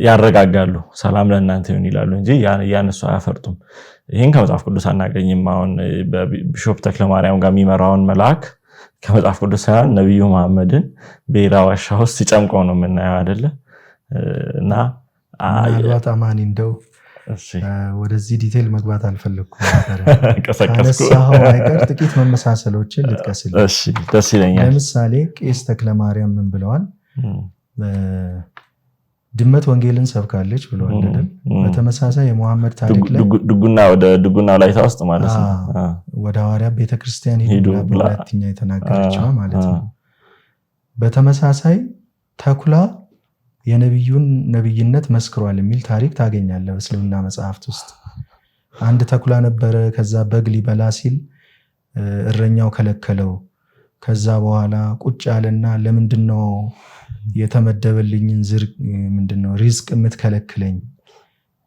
ያረጋጋሉ፣ ሰላም ለእናንተ ይሁን ይላሉ እንጂ ያነሱ አያፈርጡም። ይሄን ከመጽሐፍ ቅዱስ አናገኝም። አሁን በቢሾፕ ተክለማርያም ጋር የሚመራውን መልአክ ከመጽሐፍ ቅዱስ ሳይሆን ነብዩ መሐመድን በኢራ ዋሻ ውስጥ ሲጨምቀው ነው የምናየው አይደለ? እና ምናልባት አማኒ እንደው ወደዚህ ዲቴል መግባት አልፈለኩም ነበር። ከነሳው አይቀር ጥቂት መመሳሰሎችን ልጥቀስልኝ። እሺ ደስ ይለኛል። ለምሳሌ ቄስ ተክለማርያም ምን ብለዋል? ድመት ወንጌልን ሰብካለች ብለዋል አይደል? በተመሳሳይ የሙሐመድ ታሪክ ላይ ድጉና ላይታ ውስጥ ማለት ነው ወደ ሐዋርያ ቤተክርስቲያን ሄዱ ብላትኛ የተናገረችው ማለት ነው። በተመሳሳይ ተኩላ የነብዩን ነብይነት መስክሯል የሚል ታሪክ ታገኛለህ በእስልምና መጽሐፍት ውስጥ። አንድ ተኩላ ነበረ፣ ከዛ በግ ሊበላ ሲል እረኛው ከለከለው። ከዛ በኋላ ቁጭ ያለና ለምንድነው የተመደበልኝን ምንድነው ሪዝቅ የምትከለክለኝ?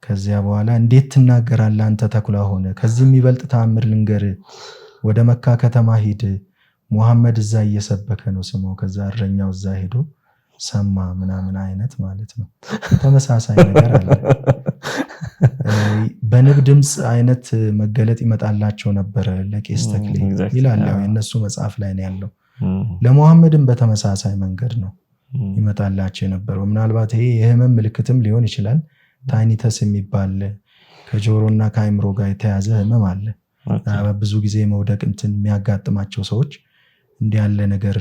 ከዚያ በኋላ እንዴት ትናገራለህ አንተ ተኩላ ሆነ? ከዚህ የሚበልጥ ተአምር ልንገር፣ ወደ መካ ከተማ ሂድ፣ ሙሐመድ እዛ እየሰበከ ነው ስማው። ከዛ እረኛው እዛ ሄዶ ሰማ ምናምን አይነት ማለት ነው። ተመሳሳይ ነገር አለ። በንብ ድምፅ አይነት መገለጥ ይመጣላቸው ነበር ለቄስ ተክሌ ይላል። ያው የነሱ መጽሐፍ ላይ ነው ያለው። ለሙሐመድም በተመሳሳይ መንገድ ነው ይመጣላቸው የነበረው። ምናልባት ይሄ የህመም ምልክትም ሊሆን ይችላል። ታይኒተስ የሚባል ከጆሮና ከአይምሮ ጋር የተያዘ ህመም አለ። ብዙ ጊዜ መውደቅ እንትን የሚያጋጥማቸው ሰዎች እንዲህ ያለ ነገር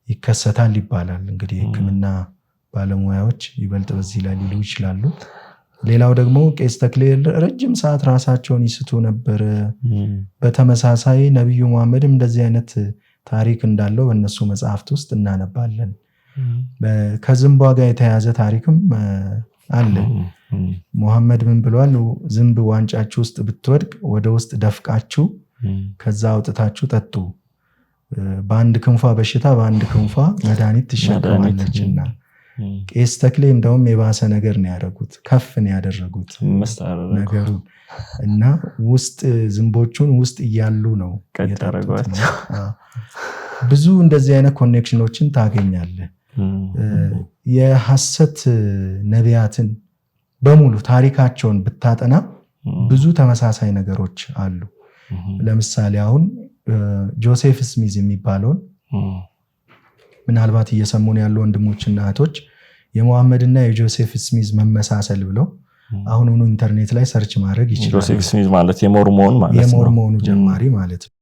ይከሰታል ይባላል። እንግዲህ ሕክምና ባለሙያዎች ይበልጥ በዚህ ላይ ሊሉ ይችላሉ። ሌላው ደግሞ ቄስ ተክሌ ረጅም ሰዓት ራሳቸውን ይስቱ ነበር። በተመሳሳይ ነብዩ መሐመድም እንደዚህ አይነት ታሪክ እንዳለው በእነሱ መጽሐፍት ውስጥ እናነባለን። ከዝንቧ ጋር የተያዘ ታሪክም አለ። ሙሐመድ ምን ብሏል? ዝንብ ዋንጫችሁ ውስጥ ብትወድቅ ወደ ውስጥ ደፍቃችሁ ከዛ አውጥታችሁ ጠጡ። በአንድ ክንፏ በሽታ በአንድ ክንፏ መድኃኒት ትሸከማለችና። ቄስ ተክሌ እንደውም የባሰ ነገር ነው ያደረጉት፣ ከፍ ነው ያደረጉት ነገሩ እና ውስጥ ዝንቦቹን ውስጥ እያሉ ነው የጠረጉት። ብዙ እንደዚህ አይነት ኮኔክሽኖችን ታገኛለህ። የሐሰት ነቢያትን በሙሉ ታሪካቸውን ብታጠና ብዙ ተመሳሳይ ነገሮች አሉ። ለምሳሌ አሁን ጆሴፍ ስሚዝ የሚባለውን ምናልባት እየሰሙን ያሉ ወንድሞችና እህቶች የሙሐመድና የጆሴፍ ስሚዝ መመሳሰል ብለው አሁኑኑ ኢንተርኔት ላይ ሰርች ማድረግ ይችላል። ጆሴፍ ስሚዝ ማለት የሞርሞን ማለት ነው፣ የሞርሞኑ ጀማሪ ማለት ነው።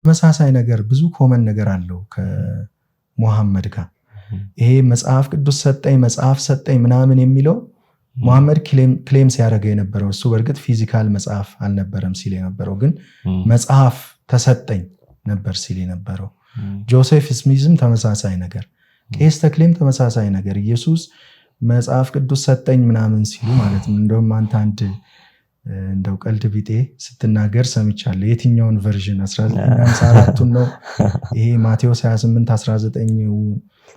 ተመሳሳይ ነገር ብዙ ኮመን ነገር አለው ከሙሐመድ ጋር። ይሄ መጽሐፍ ቅዱስ ሰጠኝ መጽሐፍ ሰጠኝ ምናምን የሚለው ሙሐመድ ክሌም ሲያደርገው የነበረው እሱ በእርግጥ ፊዚካል መጽሐፍ አልነበረም ሲል የነበረው ግን መጽሐፍ ተሰጠኝ ነበር ሲል የነበረው። ጆሴፍ ስሚዝም ተመሳሳይ ነገር፣ ቄስ ተክሌም ተመሳሳይ ነገር። ኢየሱስ መጽሐፍ ቅዱስ ሰጠኝ ምናምን ሲሉ ማለት ነው። እንደውም አንተ አንድ እንደው ቀልድ ቢጤ ስትናገር ሰምቻለሁ። የትኛውን ቨርዥን 1954ቱን ነው ይሄ ማቴዎስ 28:19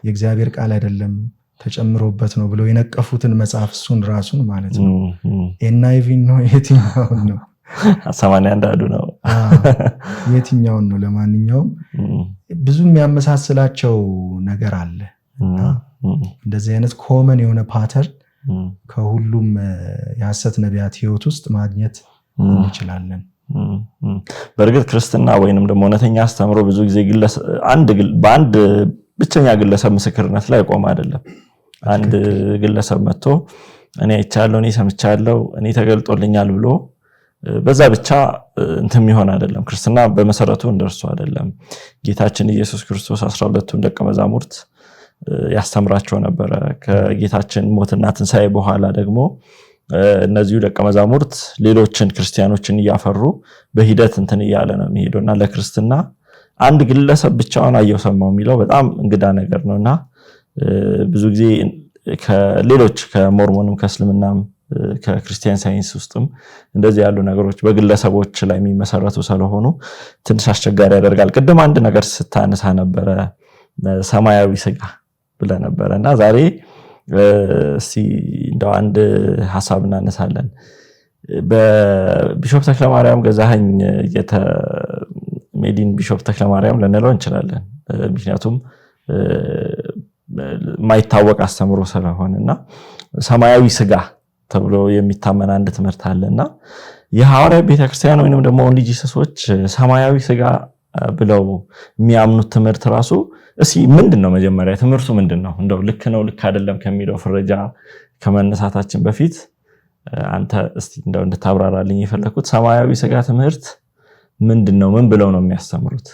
የእግዚአብሔር ቃል አይደለም ተጨምሮበት ነው ብለው የነቀፉትን መጽሐፍ እሱን ራሱን ማለት ነው NIV ነው የትኛውን ነው 81 አዱ ነው የትኛውን ነው? ለማንኛውም ብዙ የሚያመሳስላቸው ነገር አለ። እንደዚህ አይነት ኮመን የሆነ ፓተርን ከሁሉም የሐሰት ነቢያት ህይወት ውስጥ ማግኘት እንችላለን። በእርግጥ ክርስትና ወይንም ደግሞ እውነተኛ አስተምሮ ብዙ ጊዜ በአንድ ብቸኛ ግለሰብ ምስክርነት ላይ ቆም አይደለም። አንድ ግለሰብ መጥቶ እኔ አይቻለሁ፣ እኔ ሰምቻለሁ፣ እኔ ተገልጦልኛል ብሎ በዛ ብቻ እንትም ይሆን አይደለም። ክርስትና በመሰረቱ እንደርሱ አይደለም። ጌታችን ኢየሱስ ክርስቶስ 12ቱን ደቀ መዛሙርት ያስተምራቸው ነበረ። ከጌታችን ሞትና ትንሣኤ በኋላ ደግሞ እነዚሁ ደቀ መዛሙርት ሌሎችን ክርስቲያኖችን እያፈሩ በሂደት እንትን እያለ ነው የሚሄደውና ለክርስትና አንድ ግለሰብ ብቻውን አየው ሰማው የሚለው በጣም እንግዳ ነገር ነውና ብዙ ጊዜ ከሌሎች ከሞርሞንም ከእስልምናም ከክርስቲያን ሳይንስ ውስጥም እንደዚህ ያሉ ነገሮች በግለሰቦች ላይ የሚመሰረቱ ስለሆኑ ትንሽ አስቸጋሪ ያደርጋል። ቅድም አንድ ነገር ስታነሳ ነበረ ሰማያዊ ስጋ ብለህ ነበርና ዛሬ እስቲ እንደው አንድ ሐሳብ እናነሳለን። በቢሾፕ ተክለማርያም ገዛኸኝ ሜዲን ቢሾፕ ተክለማርያም ልንለው እንችላለን። ምክንያቱም ማይታወቅ አስተምሮ ስለሆነና ሰማያዊ ስጋ ተብሎ የሚታመን አንድ ትምህርት አለና የሐዋርያት ቤተክርስቲያን ወይንም ደግሞ ኦንሊ ጂሰሶች ሰማያዊ ስጋ ብለው የሚያምኑት ትምህርት ራሱ እስኪ ምንድነው? መጀመሪያ ትምህርቱ ምንድነው? እንደው ልክ ነው ልክ አይደለም ከሚለው ፍረጃ ከመነሳታችን በፊት አንተ እስቲ እንደው እንድታብራራልኝ የፈለኩት ሰማያዊ ስጋ ትምህርት ምንድነው? ምን ብለው ነው የሚያስተምሩት?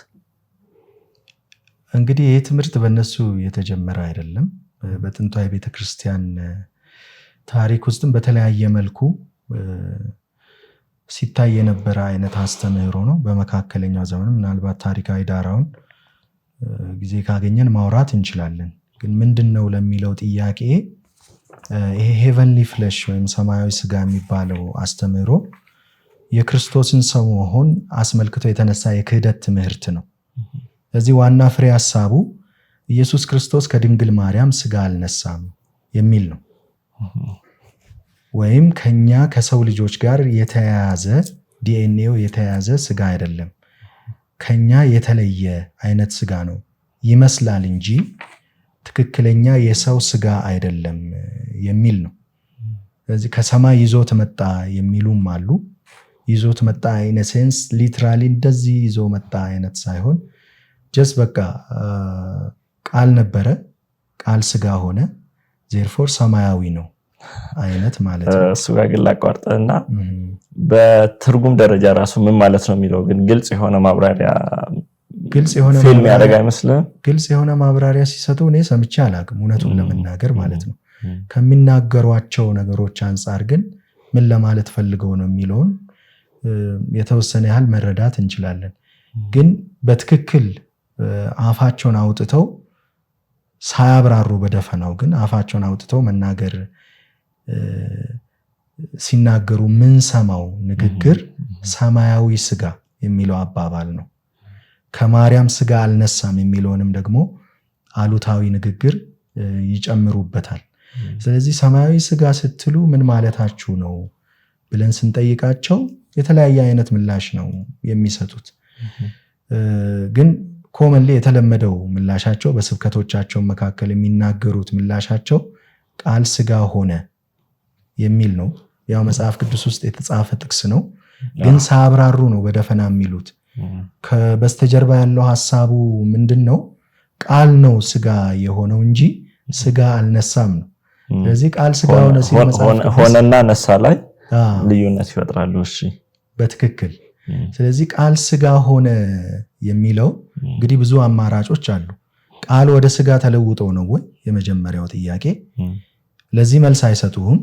እንግዲህ ይህ ትምህርት በእነሱ የተጀመረ አይደለም። በጥንታዊ ቤተክርስቲያን ታሪክ ውስጥም በተለያየ መልኩ ሲታይ የነበረ አይነት አስተምህሮ ነው። በመካከለኛው ዘመን ምናልባት ታሪካዊ ዳራውን ጊዜ ካገኘን ማውራት እንችላለን። ግን ምንድነው ለሚለው ጥያቄ ይሄ ሄቨንሊ ፍሌሽ ወይም ሰማያዊ ስጋ የሚባለው አስተምህሮ የክርስቶስን ሰው መሆን አስመልክቶ የተነሳ የክህደት ትምህርት ነው። ስለዚህ ዋና ፍሬ ሐሳቡ ኢየሱስ ክርስቶስ ከድንግል ማርያም ስጋ አልነሳም የሚል ነው። ወይም ከኛ ከሰው ልጆች ጋር የተያያዘ ዲኤንኤው የተያያዘ ስጋ አይደለም፣ ከኛ የተለየ አይነት ስጋ ነው ይመስላል እንጂ ትክክለኛ የሰው ስጋ አይደለም የሚል ነው። ስለዚህ ከሰማይ ይዞት መጣ የሚሉም አሉ። ይዞት መጣ አይነ ሴንስ ሊትራሊ እንደዚህ ይዞ መጣ አይነት ሳይሆን ጀስት በቃ ቃል ነበረ፣ ቃል ስጋ ሆነ፣ ዜርፎር ሰማያዊ ነው አይነት ማለት ነው። እሱ ጋር ግን ላቋርጥና በትርጉም ደረጃ ራሱ ምን ማለት ነው የሚለው ግን ግልጽ የሆነ ማብራሪያ ፊልም ያደርግ አይመስልም? ግልጽ የሆነ ማብራሪያ ሲሰጡ እኔ ሰምቼ አላውቅም እውነቱን ለመናገር ማለት ነው። ከሚናገሯቸው ነገሮች አንጻር ግን ምን ለማለት ፈልገው ነው የሚለውን የተወሰነ ያህል መረዳት እንችላለን። ግን በትክክል አፋቸውን አውጥተው ሳያብራሩ በደፈናው ግን አፋቸውን አውጥተው መናገር ሲናገሩ ምን ሰማው ንግግር ሰማያዊ ስጋ የሚለው አባባል ነው። ከማርያም ስጋ አልነሳም የሚለውንም ደግሞ አሉታዊ ንግግር ይጨምሩበታል። ስለዚህ ሰማያዊ ስጋ ስትሉ ምን ማለታችሁ ነው ብለን ስንጠይቃቸው የተለያየ አይነት ምላሽ ነው የሚሰጡት። ግን ኮመንሊ የተለመደው ምላሻቸው በስብከቶቻቸው መካከል የሚናገሩት ምላሻቸው ቃል ስጋ ሆነ የሚል ነው። ያው መጽሐፍ ቅዱስ ውስጥ የተጻፈ ጥቅስ ነው፣ ግን ሳያብራሩ ነው በደፈና የሚሉት። ከበስተጀርባ ያለው ሐሳቡ ምንድነው? ቃል ነው ስጋ የሆነው እንጂ ስጋ አልነሳም ነው። ስለዚህ ቃል ስጋ ሆነ ሲል መጽሐፍ ሆነና ነሳ ላይ ልዩነት ይፈጥራሉ። እሺ በትክክል። ስለዚህ ቃል ስጋ ሆነ የሚለው እንግዲህ ብዙ አማራጮች አሉ። ቃል ወደ ስጋ ተለውጦ ነው ወይ የመጀመሪያው ጥያቄ። ለዚህ መልስ አይሰጡም።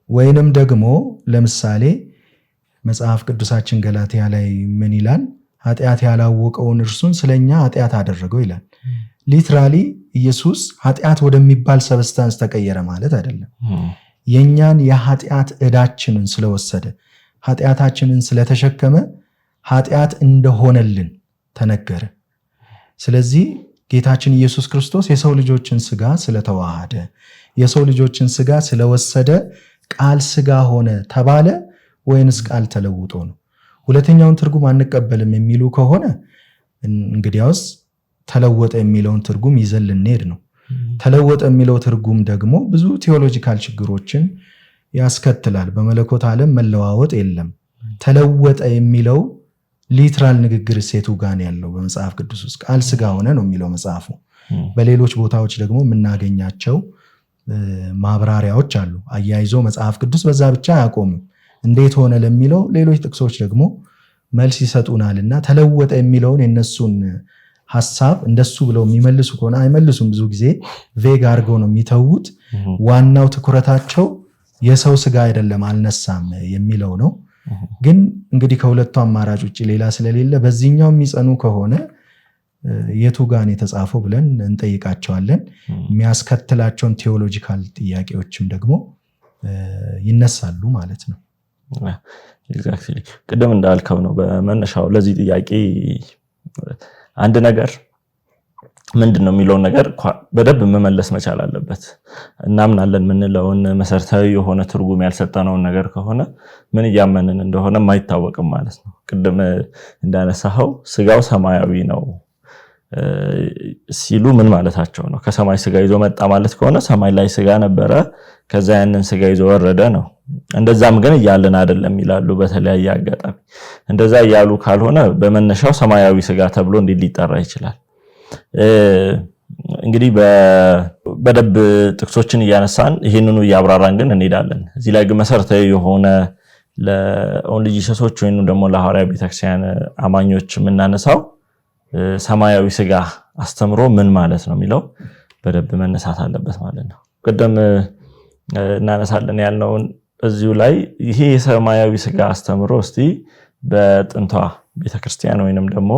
ወይንም ደግሞ ለምሳሌ መጽሐፍ ቅዱሳችን ገላትያ ላይ ምን ይላል? ኃጢአት ያላወቀውን እርሱን ስለኛ ኃጢአት አደረገው ይላል። ሊትራሊ ኢየሱስ ኃጢአት ወደሚባል ሰብስታንስ ተቀየረ ማለት አይደለም። የኛን የኃጢአት ዕዳችንን ስለወሰደ ኃጢአታችንን ስለተሸከመ ኃጢአት እንደሆነልን ተነገረ። ስለዚህ ጌታችን ኢየሱስ ክርስቶስ የሰው ልጆችን ስጋ ስለተዋሃደ የሰው ልጆችን ስጋ ስለወሰደ ቃል ስጋ ሆነ ተባለ ወይንስ ቃል ተለውጦ ነው? ሁለተኛውን ትርጉም አንቀበልም የሚሉ ከሆነ እንግዲያውስ ተለወጠ የሚለውን ትርጉም ይዘን ልንሄድ ነው። ተለወጠ የሚለው ትርጉም ደግሞ ብዙ ቴዎሎጂካል ችግሮችን ያስከትላል። በመለኮት ዓለም መለዋወጥ የለም። ተለወጠ የሚለው ሊትራል ንግግር ሴቱ ጋር ያለው በመጽሐፍ ቅዱስ ውስጥ ቃል ስጋ ሆነ ነው የሚለው መጽሐፉ። በሌሎች ቦታዎች ደግሞ የምናገኛቸው ማብራሪያዎች አሉ። አያይዞ መጽሐፍ ቅዱስ በዛ ብቻ አያቆምም። እንዴት ሆነ ለሚለው ሌሎች ጥቅሶች ደግሞ መልስ ይሰጡናልና ተለወጠ የሚለውን የነሱን ሐሳብ እንደሱ ብለው የሚመልሱ ከሆነ አይመልሱም። ብዙ ጊዜ ቬግ አድርገው ነው የሚተዉት። ዋናው ትኩረታቸው የሰው ስጋ አይደለም አልነሳም የሚለው ነው። ግን እንግዲህ ከሁለቱ አማራጭ ውጭ ሌላ ስለሌለ በዚህኛው የሚጸኑ ከሆነ የቱ ጋር የተጻፈው ብለን እንጠይቃቸዋለን። የሚያስከትላቸውን ቴዎሎጂካል ጥያቄዎችም ደግሞ ይነሳሉ ማለት ነው። ኤግዛክትሊ ቅድም እንዳልከው ነው በመነሻው ለዚህ ጥያቄ አንድ ነገር ምንድነው የሚለውን ነገር በደንብ መመለስ መቻል አለበት። እናምናለን ምንለውን መሰረታዊ የሆነ ትርጉም ያልሰጠነውን ነገር ከሆነ ምን እያመንን እንደሆነ ማይታወቅም ማለት ነው። ቅድም እንዳነሳው ስጋው ሰማያዊ ነው ሲሉ ምን ማለታቸው ነው? ከሰማይ ስጋ ይዞ መጣ ማለት ከሆነ ሰማይ ላይ ስጋ ነበረ፣ ከዛ ያንን ስጋ ይዞ ወረደ ነው። እንደዛም ግን እያልን አይደለም ይላሉ በተለያየ አጋጣሚ። እንደዛ እያሉ ካልሆነ በመነሻው ሰማያዊ ስጋ ተብሎ እንዴት ሊጠራ ይችላል? እንግዲህ በደብ ጥቅሶችን እያነሳን ይሄንኑ እያብራራን ግን እንሄዳለን። እዚህ ላይ ግን መሰረታዊ የሆነ ለኦንሊ ጂሰሶች ወይንም ደግሞ ለሐዋርያ ቤተክርስቲያን አማኞች የምናነሳው ሰማያዊ ስጋ አስተምሮ ምን ማለት ነው የሚለው በደብ መነሳት አለበት ማለት ነው። ቀደም እናነሳለን ያልነውን እዚሁ ላይ ይሄ የሰማያዊ ስጋ አስተምሮ እስቲ በጥንቷ ቤተክርስቲያን ወይንም ደግሞ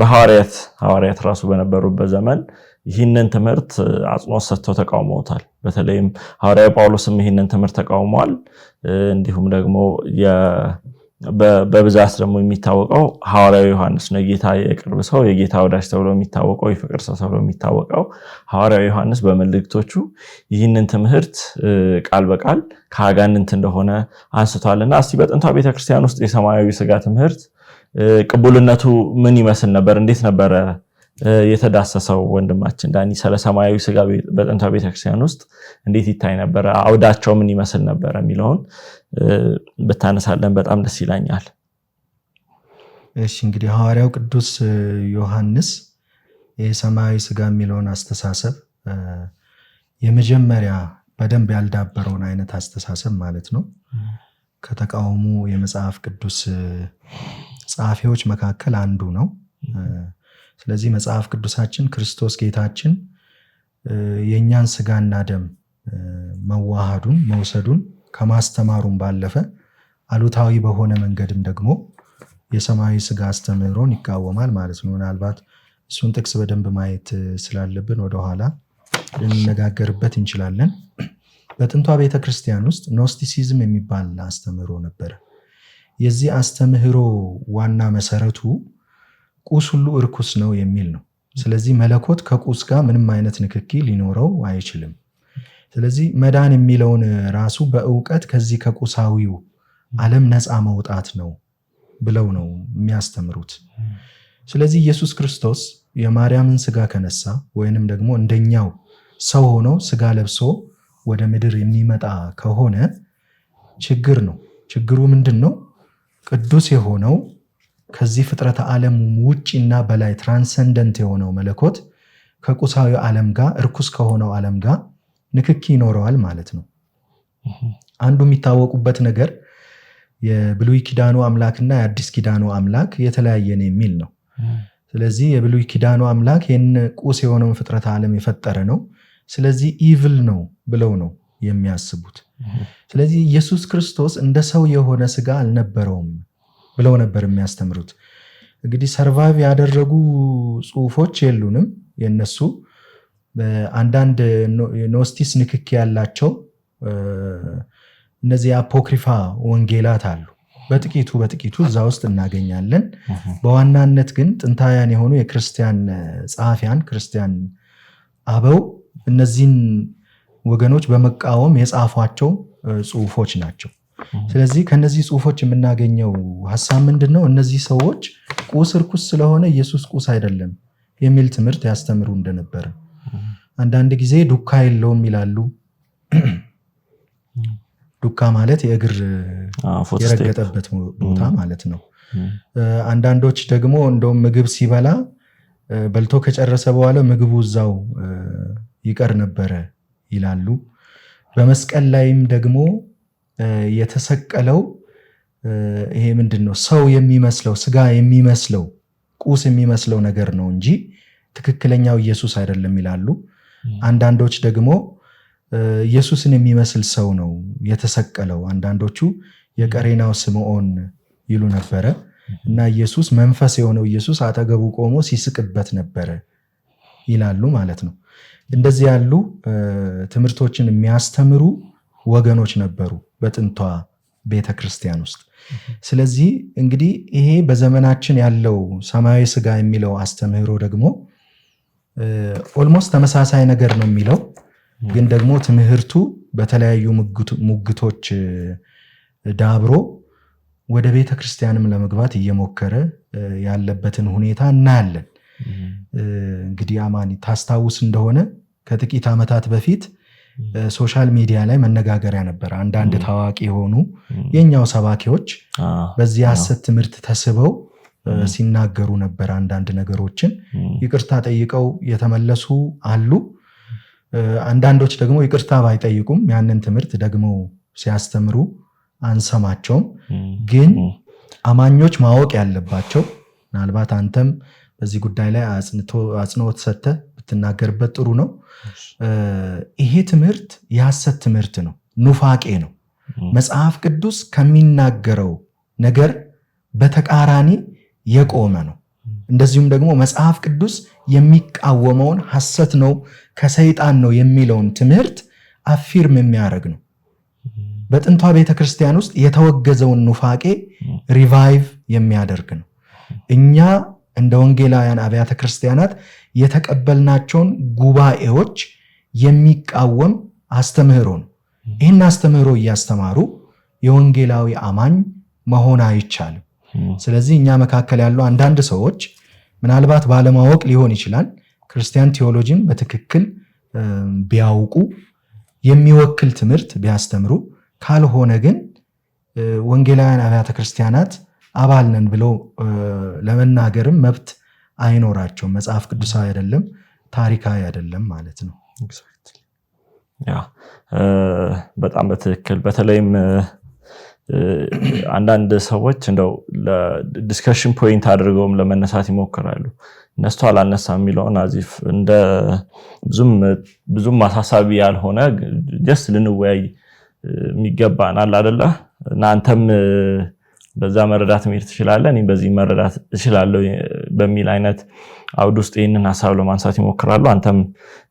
በሐዋርያት ራሱ በነበሩበት ዘመን ይህንን ትምህርት አጽንኦት ሰጥተው ተቃውመውታል። በተለይም ሐዋርያው ጳውሎስም ይህንን ትምህርት ተቃውሟል። እንዲሁም ደግሞ በብዛት ደግሞ የሚታወቀው ሐዋርያው ዮሐንስ ነው። የጌታ የቅርብ ሰው የጌታ ወዳጅ ተብሎ የሚታወቀው የፍቅር ሰው ተብሎ የሚታወቀው ሐዋርያው ዮሐንስ በመልእክቶቹ ይህንን ትምህርት ቃል በቃል ከአጋንንት እንደሆነ አንስቷልና እስቲ በጥንቷ ቤተክርስቲያን ውስጥ የሰማያዊ ስጋ ትምህርት ቅቡልነቱ ምን ይመስል ነበር? እንዴት ነበረ የተዳሰሰው? ወንድማችን ዳኒ ስለ ሰማያዊ ስጋ በጥንቷ ቤተክርስቲያን ውስጥ እንዴት ይታይ ነበር? አውዳቸው ምን ይመስል ነበር የሚለውን በታነሳለን በጣም ደስ ይላኛል። እሺ እንግዲህ ሐዋርያው ቅዱስ ዮሐንስ የሰማያዊ ስጋ የሚለውን አስተሳሰብ የመጀመሪያ በደንብ ያልዳበረውን አይነት አስተሳሰብ ማለት ነው ከተቃውሙ የመጽሐፍ ቅዱስ ጸሐፊዎች መካከል አንዱ ነው። ስለዚህ መጽሐፍ ቅዱሳችን ክርስቶስ ጌታችን የኛን ስጋና ደም መዋሃዱን መውሰዱን ከማስተማሩን ባለፈ አሉታዊ በሆነ መንገድም ደግሞ የሰማያዊ ስጋ አስተምህሮን ይቃወማል ማለት ነው። ምናልባት እሱን ጥቅስ በደንብ ማየት ስላለብን ወደኋላ ልንነጋገርበት እንችላለን። በጥንቷ ቤተክርስቲያን ውስጥ ኖስቲሲዝም የሚባል አስተምህሮ ነበረ። የዚህ አስተምህሮ ዋና መሰረቱ ቁስ ሁሉ እርኩስ ነው የሚል ነው። ስለዚህ መለኮት ከቁስ ጋር ምንም አይነት ንክኪ ሊኖረው አይችልም። ስለዚህ መዳን የሚለውን ራሱ በእውቀት ከዚህ ከቁሳዊው ዓለም ነፃ መውጣት ነው ብለው ነው የሚያስተምሩት። ስለዚህ ኢየሱስ ክርስቶስ የማርያምን ስጋ ከነሳ ወይንም ደግሞ እንደኛው ሰው ሆኖ ስጋ ለብሶ ወደ ምድር የሚመጣ ከሆነ ችግር ነው። ችግሩ ምንድን ነው? ቅዱስ የሆነው ከዚህ ፍጥረተ ዓለም ውጪና በላይ ትራንሰንደንት የሆነው መለኮት ከቁሳዊ ዓለም ጋር እርኩስ ከሆነው ዓለም ጋር ንክኪ ይኖረዋል ማለት ነው። አንዱ የሚታወቁበት ነገር የብሉይ ኪዳኑ አምላክና የአዲስ ኪዳኑ አምላክ የተለያየ ነው የሚል ነው። ስለዚህ የብሉይ ኪዳኑ አምላክ ይህን ቁስ የሆነውን ፍጥረተ ዓለም የፈጠረ ነው፣ ስለዚህ ኢቭል ነው ብለው ነው የሚያስቡት። ስለዚህ ኢየሱስ ክርስቶስ እንደ ሰው የሆነ ስጋ አልነበረውም ብለው ነበር የሚያስተምሩት። እንግዲህ ሰርቫይቭ ያደረጉ ጽሁፎች የሉንም። የነሱ አንዳንድ ኖስቲስ ንክኪ ያላቸው እነዚህ አፖክሪፋ ወንጌላት አሉ። በጥቂቱ እዛ ውስጥ እናገኛለን። በዋናነት ግን ጥንታውያን የሆኑ የክርስቲያን ጸሐፊያን ክርስቲያን አበው እነዚህን ወገኖች በመቃወም የጻፏቸው ጽሁፎች ናቸው። ስለዚህ ከነዚህ ጽሁፎች የምናገኘው ሐሳብ ምንድነው? እነዚህ ሰዎች ቁስ ርኩስ ስለሆነ ኢየሱስ ቁስ አይደለም የሚል ትምህርት ያስተምሩ እንደነበረ፣ አንዳንድ ጊዜ ዱካ የለውም ይላሉ። ዱካ ማለት የእግር የረገጠበት ቦታ ማለት ነው። አንዳንዶች ደግሞ እንደውም ምግብ ሲበላ በልቶ ከጨረሰ በኋላ ምግቡ እዛው ይቀር ነበረ ይላሉ። በመስቀል ላይም ደግሞ የተሰቀለው ይሄ ምንድነው? ሰው የሚመስለው ስጋ የሚመስለው ቁስ የሚመስለው ነገር ነው እንጂ ትክክለኛው ኢየሱስ አይደለም ይላሉ። አንዳንዶች ደግሞ ኢየሱስን የሚመስል ሰው ነው የተሰቀለው። አንዳንዶቹ የቀሬናው ስምዖን ይሉ ነበረ እና ኢየሱስ መንፈስ የሆነው ኢየሱስ አጠገቡ ቆሞ ሲስቅበት ነበረ ይላሉ ማለት ነው። እንደዚህ ያሉ ትምህርቶችን የሚያስተምሩ ወገኖች ነበሩ በጥንቷ ቤተክርስቲያን ውስጥ። ስለዚህ እንግዲህ ይሄ በዘመናችን ያለው ሰማያዊ ስጋ የሚለው አስተምህሮ ደግሞ ኦልሞስት ተመሳሳይ ነገር ነው የሚለው፣ ግን ደግሞ ትምህርቱ በተለያዩ ሙግቶች ዳብሮ ወደ ቤተክርስቲያንም ለመግባት እየሞከረ ያለበትን ሁኔታ እናያለን። እንግዲህ አማኒ ታስታውስ እንደሆነ ከጥቂት ዓመታት በፊት ሶሻል ሚዲያ ላይ መነጋገሪያ ነበር። አንዳንድ ታዋቂ የሆኑ የኛው ሰባኪዎች በዚህ ሐሰት ትምህርት ተስበው ሲናገሩ ነበር። አንዳንድ ነገሮችን ይቅርታ ጠይቀው የተመለሱ አሉ። አንዳንዶች ደግሞ ይቅርታ ባይጠይቁም ያንን ትምህርት ደግሞ ሲያስተምሩ አንሰማቸውም። ግን አማኞች ማወቅ ያለባቸው፣ ምናልባት አንተም በዚህ ጉዳይ ላይ አጽንኦት ሰጥተህ ብትናገርበት ጥሩ ነው። ይሄ ትምህርት የሐሰት ትምህርት ነው፣ ኑፋቄ ነው። መጽሐፍ ቅዱስ ከሚናገረው ነገር በተቃራኒ የቆመ ነው። እንደዚሁም ደግሞ መጽሐፍ ቅዱስ የሚቃወመውን ሐሰት ነው ከሰይጣን ነው የሚለውን ትምህርት አፊርም የሚያደርግ ነው። በጥንቷ ቤተክርስቲያን ውስጥ የተወገዘውን ኑፋቄ ሪቫይቭ የሚያደርግ ነው። እኛ እንደ ወንጌላውያን አብያተ ክርስቲያናት የተቀበልናቸውን ጉባኤዎች የሚቃወም አስተምህሮ ነው። ይህን አስተምህሮ እያስተማሩ የወንጌላዊ አማኝ መሆን አይቻልም። ስለዚህ እኛ መካከል ያሉ አንዳንድ ሰዎች ምናልባት ባለማወቅ ሊሆን ይችላል ክርስቲያን ቴዎሎጂን በትክክል ቢያውቁ የሚወክል ትምህርት ቢያስተምሩ፣ ካልሆነ ግን ወንጌላውያን አብያተ ክርስቲያናት አባል ነን ብለው ለመናገርም መብት አይኖራቸውም። መጽሐፍ ቅዱሳዊ አይደለም፣ ታሪካዊ አይደለም ማለት ነው። በጣም በትክክል። በተለይም አንዳንድ ሰዎች እንደው ለዲስከሽን ፖይንት አድርገውም ለመነሳት ይሞክራሉ። እነስቶ አላነሳ የሚለውን አዚፍ እንደ ብዙም ማሳሳቢ ያልሆነ ጀስት ልንወያይ የሚገባናል አይደለ? እና አንተም በዛ መረዳት መሄድ ትችላለህ፣ እኔም በዚህ መረዳት እችላለሁ በሚል አይነት አውድ ውስጥ ይህንን ሐሳብ ለማንሳት ይሞክራሉ። አንተም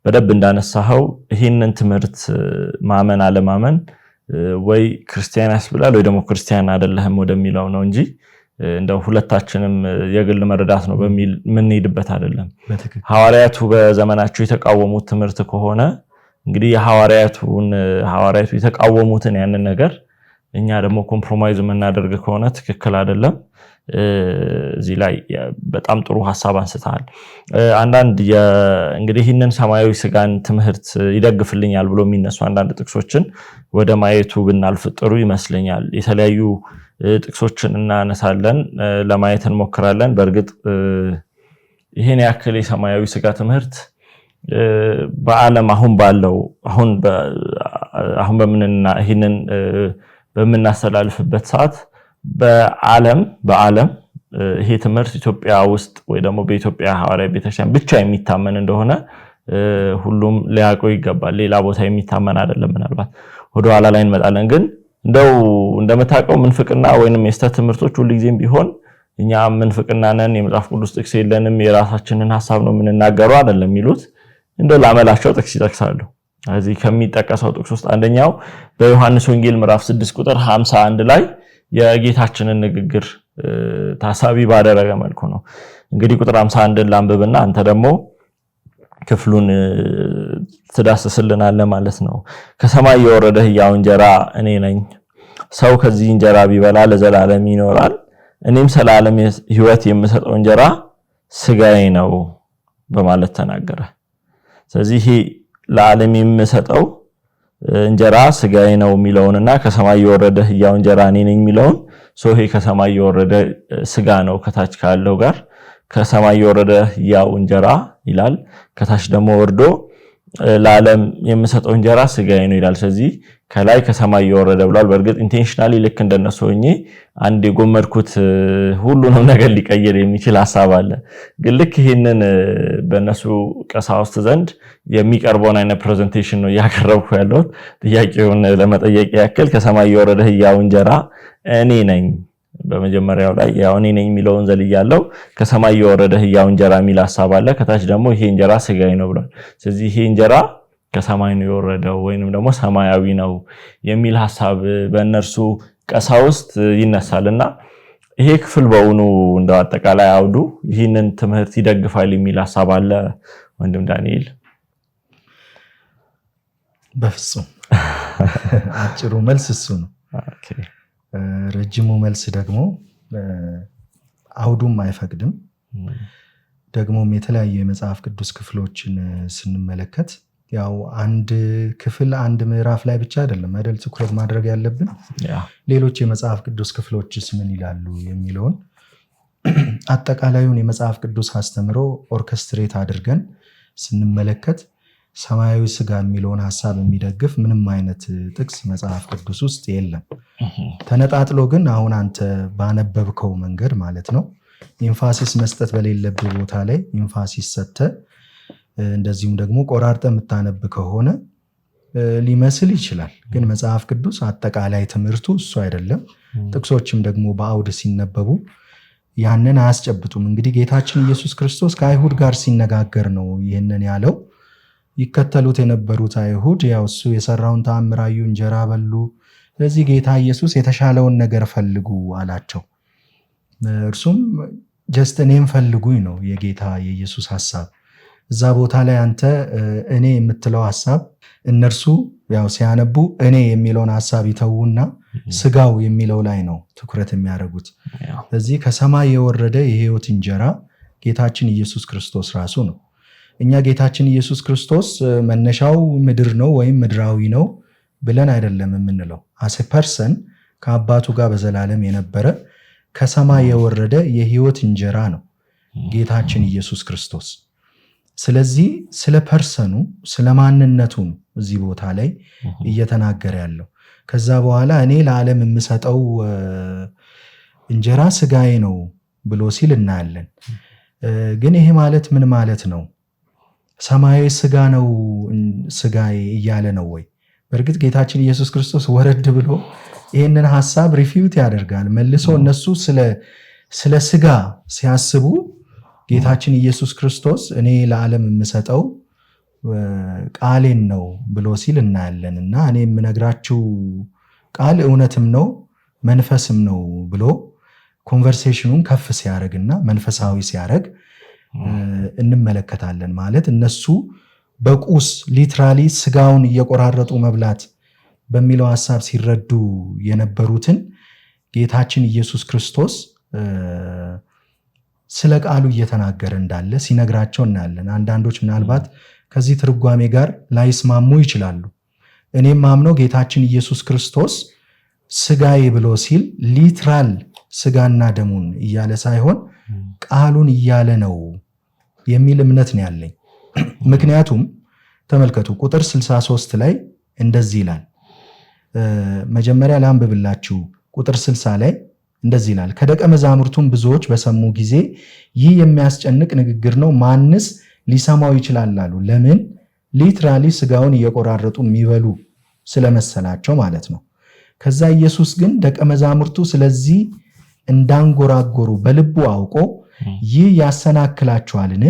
በደንብ እንዳነሳኸው ይህንን ትምህርት ማመን አለማመን ወይ ክርስቲያን ያስብላል ወይ ደግሞ ክርስቲያን አይደለህም ወደሚለው ነው እንጂ እንደው ሁለታችንም የግል መረዳት ነው በሚል የምንሄድበት አይደለም። ሐዋርያቱ በዘመናቸው የተቃወሙት ትምህርት ከሆነ እንግዲህ ሐዋርያቱ የተቃወሙትን ያንን ነገር እኛ ደግሞ ኮምፕሮማይዝ የምናደርግ ከሆነ ትክክል አይደለም። እዚህ ላይ በጣም ጥሩ ሐሳብ አንስተሃል። አንዳንድ እንግዲህ ይህንን ሰማያዊ ስጋን ትምህርት ይደግፍልኛል ብሎ የሚነሱ አንዳንድ ጥቅሶችን ወደ ማየቱ ብናልፍ ጥሩ ይመስለኛል። የተለያዩ ጥቅሶችን እናነሳለን፣ ለማየት እንሞክራለን። በእርግጥ ይህን ያክል የሰማያዊ ስጋ ትምህርት በዓለም ይህንን በምናስተላልፍበት ሰዓት በዓለም ይሄ ትምህርት ኢትዮጵያ ውስጥ ወይ ደግሞ በኢትዮጵያ ሐዋርያዊ ቤተክርስቲያን ብቻ የሚታመን እንደሆነ ሁሉም ሊያውቀው ይገባል። ሌላ ቦታ የሚታመን አይደለም። ምናልባት ወደ ኋላ ላይ እንመጣለን። ግን እንደው እንደምታውቀው ምንፍቅና ወይንም የስተት ትምህርቶች ሁሉ ጊዜም ቢሆን እኛ ምንፍቅና ነን፣ የመጽሐፍ ቅዱስ ጥቅስ የለንም፣ የራሳችንን ሐሳብ ነው የምንናገረው አይደለም የሚሉት። እንደው ላመላቸው ጥቅስ ይጠቅሳሉ። ስለዚህ ከሚጠቀሰው ጥቅስ ውስጥ አንደኛው በዮሐንስ ወንጌል ምዕራፍ 6 ቁጥር 51 ላይ የጌታችንን ንግግር ታሳቢ ባደረገ መልኩ ነው። እንግዲህ ቁጥር 51ን ላንብብና አንተ ደግሞ ክፍሉን ትዳስስልናለህ ማለት ነው። ከሰማይ የወረደ ሕያው እንጀራ እኔ ነኝ። ሰው ከዚህ እንጀራ ቢበላ ለዘላለም ይኖራል። እኔም ዘላለም ሕይወት የምሰጠው እንጀራ ስጋዬ ነው በማለት ተናገረ። ስለዚህ ለዓለም የምሰጠው እንጀራ ስጋዬ ነው የሚለውንና ከሰማይ የወረደ ሕያው እንጀራ እኔ ነኝ የሚለውን ይሄ ከሰማይ የወረደ ስጋ ነው ከታች ካለው ጋር ከሰማይ የወረደ ሕያው እንጀራ ይላል። ከታች ደግሞ ወርዶ ለዓለም የምሰጠው እንጀራ ስጋዬ ነው ይላል። ስለዚህ ከላይ ከሰማይ የወረደ ብሏል። በእርግጥ ኢንቴንሽናሊ ልክ እንደነሱ ሆኜ አንድ የጎመድኩት ሁሉንም ነገር ሊቀይር የሚችል ሐሳብ አለ። ግን ልክ ይሄንን በእነሱ ቀሳውስት ዘንድ የሚቀርበውን አይነት ፕሬዘንቴሽን ነው እያቀረብኩ ያለሁት። ጥያቄውን ለመጠየቅ ያክል ከሰማይ የወረደ ሕያው እንጀራ እኔ ነኝ። በመጀመሪያው ላይ ያው እኔ ነኝ የሚለውን ዘልያለው። ከሰማይ የወረደ ሕያው እንጀራ የሚል ሐሳብ አለ። ከታች ደግሞ ይሄ እንጀራ ስጋዬ ነው ብሏል። ስለዚህ ይሄ እንጀራ ከሰማይ ነው የወረደው ወይንም ደግሞ ሰማያዊ ነው የሚል ሐሳብ በእነርሱ ቀሳውስት ይነሳልና ይሄ ክፍል በእውኑ እንደው አጠቃላይ አውዱ ይህንን ትምህርት ይደግፋል የሚል ሐሳብ አለ ወንድም ዳንኤል? በፍጹም አጭሩ መልስ እሱ ነው። ረጅሙ መልስ ደግሞ አውዱም አይፈቅድም። ደግሞም የተለያዩ የመጽሐፍ ቅዱስ ክፍሎችን ስንመለከት ያው አንድ ክፍል አንድ ምዕራፍ ላይ ብቻ አይደለም አይደል ትኩረት ማድረግ ያለብን፣ ሌሎች የመጽሐፍ ቅዱስ ክፍሎችስ ምን ይላሉ የሚለውን አጠቃላዩን የመጽሐፍ ቅዱስ አስተምሮ ኦርኬስትሬት አድርገን ስንመለከት ሰማያዊ ስጋ የሚለውን ሐሳብ የሚደግፍ ምንም አይነት ጥቅስ መጽሐፍ ቅዱስ ውስጥ የለም። ተነጣጥሎ ግን አሁን አንተ ባነበብከው መንገድ ማለት ነው ኢንፋሲስ መስጠት በሌለብህ ቦታ ላይ ኢንፋሲስ ሰጥተህ እንደዚሁም ደግሞ ቆራርጠ የምታነብ ከሆነ ሊመስል ይችላል። ግን መጽሐፍ ቅዱስ አጠቃላይ ትምህርቱ እሱ አይደለም። ጥቅሶችም ደግሞ በአውድ ሲነበቡ ያንን አያስጨብጡም። እንግዲህ ጌታችን ኢየሱስ ክርስቶስ ከአይሁድ ጋር ሲነጋገር ነው ይህንን ያለው። ይከተሉት የነበሩት አይሁድ ያው እሱ የሰራውን ተአምር አዩ፣ እንጀራ በሉ። ስለዚህ ጌታ ኢየሱስ የተሻለውን ነገር ፈልጉ አላቸው። እርሱም ጀስት እኔም ፈልጉኝ ነው የጌታ የኢየሱስ ሐሳብ። እዛ ቦታ ላይ አንተ እኔ የምትለው ሐሳብ እነርሱ ያው ሲያነቡ እኔ የሚለውን ሐሳብ ይተዉና ስጋው የሚለው ላይ ነው ትኩረት የሚያደርጉት። ስለዚህ ከሰማይ የወረደ የሕይወት እንጀራ ጌታችን ኢየሱስ ክርስቶስ ራሱ ነው። እኛ ጌታችን ኢየሱስ ክርስቶስ መነሻው ምድር ነው ወይም ምድራዊ ነው ብለን አይደለም የምንለው። አስ ፐርሰን ከአባቱ ጋር በዘላለም የነበረ ከሰማይ የወረደ የሕይወት እንጀራ ነው ጌታችን ኢየሱስ ክርስቶስ። ስለዚህ ስለ ፐርሰኑ ስለ ማንነቱ ነው እዚህ ቦታ ላይ እየተናገረ ያለው። ከዛ በኋላ እኔ ለዓለም የምሰጠው እንጀራ ስጋዬ ነው ብሎ ሲል እናያለን። ግን ይሄ ማለት ምን ማለት ነው? ሰማያዊ ስጋ ነው ስጋዬ እያለ ነው ወይ? በእርግጥ ጌታችን ኢየሱስ ክርስቶስ ወረድ ብሎ ይህንን ሐሳብ ሪፊዩት ያደርጋል መልሶ። እነሱ ስለ ስጋ ሲያስቡ ጌታችን ኢየሱስ ክርስቶስ እኔ ለዓለም የምሰጠው ቃሌን ነው ብሎ ሲል እናያለን። እና እኔ የምነግራችሁ ቃል እውነትም ነው መንፈስም ነው ብሎ ኮንቨርሴሽኑን ከፍ ሲያደርግና መንፈሳዊ ሲያደርግ እንመለከታለን። ማለት እነሱ በቁስ ሊትራሊ ስጋውን እየቆራረጡ መብላት በሚለው ሐሳብ ሲረዱ የነበሩትን ጌታችን ኢየሱስ ክርስቶስ ስለ ቃሉ እየተናገረ እንዳለ ሲነግራቸው እናያለን። አንዳንዶች ምናልባት ከዚህ ትርጓሜ ጋር ላይስማሙ ይችላሉ። እኔም ማምነው ጌታችን ኢየሱስ ክርስቶስ ስጋዬ ብሎ ሲል ሊትራል ስጋና ደሙን እያለ ሳይሆን ቃሉን እያለ ነው የሚል እምነት ነው ያለኝ። ምክንያቱም ተመልከቱ ቁጥር 63 ላይ እንደዚህ ይላል። መጀመሪያ ላንብብላችሁ። ቁጥር 60 ላይ እንደዚህ ይላል፣ ከደቀ መዛሙርቱም ብዙዎች በሰሙ ጊዜ ይህ የሚያስጨንቅ ንግግር ነው፣ ማንስ ሊሰማው ይችላል አሉ። ለምን? ሊትራሊ ስጋውን እየቆራረጡ የሚበሉ ስለመሰላቸው ማለት ነው። ከዛ ኢየሱስ ግን ደቀ መዛሙርቱ ስለዚህ እንዳንጎራጎሩ በልቡ አውቆ ይህ ያሰናክላችኋልን?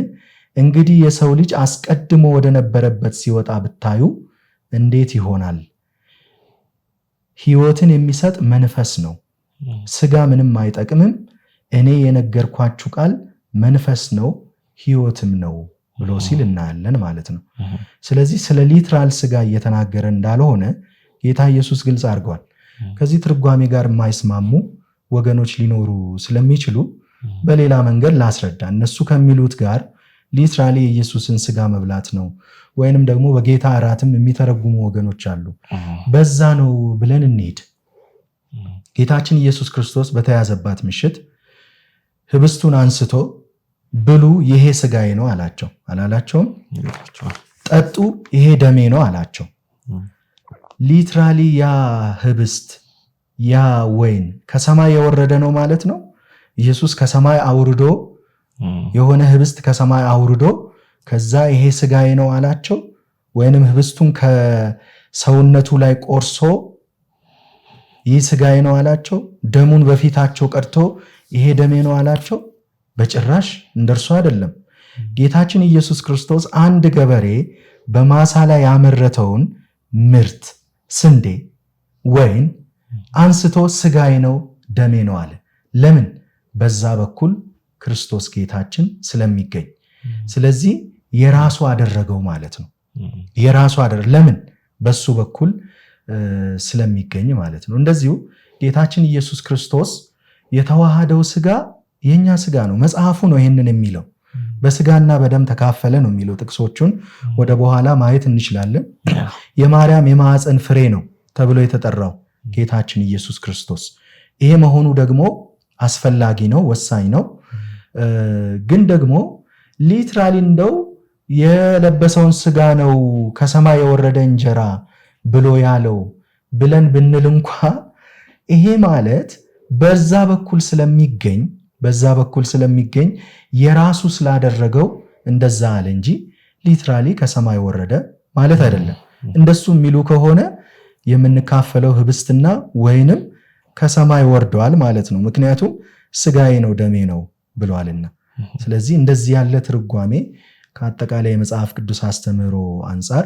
እንግዲህ የሰው ልጅ አስቀድሞ ወደ ነበረበት ሲወጣ ብታዩ እንዴት ይሆናል? ሕይወትን የሚሰጥ መንፈስ ነው፣ ሥጋ ምንም አይጠቅምም። እኔ የነገርኳችሁ ቃል መንፈስ ነው ሕይወትም ነው ብሎ ሲል እናያለን ማለት ነው። ስለዚህ ስለ ሊትራል ሥጋ እየተናገረ እንዳልሆነ ጌታ ኢየሱስ ግልጽ አድርጓል። ከዚህ ትርጓሜ ጋር የማይስማሙ ወገኖች ሊኖሩ ስለሚችሉ በሌላ መንገድ ላስረዳ። እነሱ ከሚሉት ጋር ሊትራሊ የኢየሱስን ሥጋ መብላት ነው ወይንም ደግሞ በጌታ እራትም የሚተረጉሙ ወገኖች አሉ። በዛ ነው ብለን እንሂድ። ጌታችን ኢየሱስ ክርስቶስ በተያዘባት ምሽት ህብስቱን አንስቶ ብሉ ይሄ ሥጋዬ ነው አላቸው። አላላቸውም? ጠጡ ይሄ ደሜ ነው አላቸው። ሊትራሊ ያ ህብስት ያ ወይን ከሰማይ የወረደ ነው ማለት ነው። ኢየሱስ ከሰማይ አውርዶ የሆነ ህብስት ከሰማይ አውርዶ ከዛ ይሄ ሥጋዬ ነው አላቸው። ወይንም ህብስቱን ከሰውነቱ ላይ ቆርሶ ይህ ሥጋዬ ነው አላቸው። ደሙን በፊታቸው ቀድቶ ይሄ ደሜ ነው አላቸው። በጭራሽ እንደርሱ አይደለም። ጌታችን ኢየሱስ ክርስቶስ አንድ ገበሬ በማሳ ላይ ያመረተውን ምርት ስንዴ፣ ወይን አንስቶ ሥጋዬ ነው ደሜ ነው አለ። ለምን? በዛ በኩል ክርስቶስ ጌታችን ስለሚገኝ። ስለዚህ የራሱ አደረገው ማለት ነው። የራሱ ለምን? በሱ በኩል ስለሚገኝ ማለት ነው። እንደዚሁ ጌታችን ኢየሱስ ክርስቶስ የተዋሃደው ሥጋ የኛ ሥጋ ነው። መጽሐፉ ነው ይህንን የሚለው። በሥጋና በደም ተካፈለ ነው የሚለው። ጥቅሶቹን ወደ በኋላ ማየት እንችላለን። የማርያም የማዕፀን ፍሬ ነው ተብሎ የተጠራው ጌታችን ኢየሱስ ክርስቶስ። ይሄ መሆኑ ደግሞ አስፈላጊ ነው፣ ወሳኝ ነው። ግን ደግሞ ሊትራሊ እንደው የለበሰውን ሥጋ ነው ከሰማይ የወረደ እንጀራ ብሎ ያለው ብለን ብንል እንኳ ይሄ ማለት በዛ በኩል ስለሚገኝ የራሱ ስላደረገው እንደዛ አለ እንጂ ሊትራሊ ከሰማይ ወረደ ማለት አይደለም። እንደሱ የሚሉ ከሆነ የምንካፈለው ህብስትና ወይንም ከሰማይ ወርደዋል ማለት ነው። ምክንያቱም ሥጋዬ ነው ደሜ ነው ብሏልና። ስለዚህ እንደዚህ ያለ ትርጓሜ ከአጠቃላይ የመጽሐፍ ቅዱስ አስተምህሮ አንጻር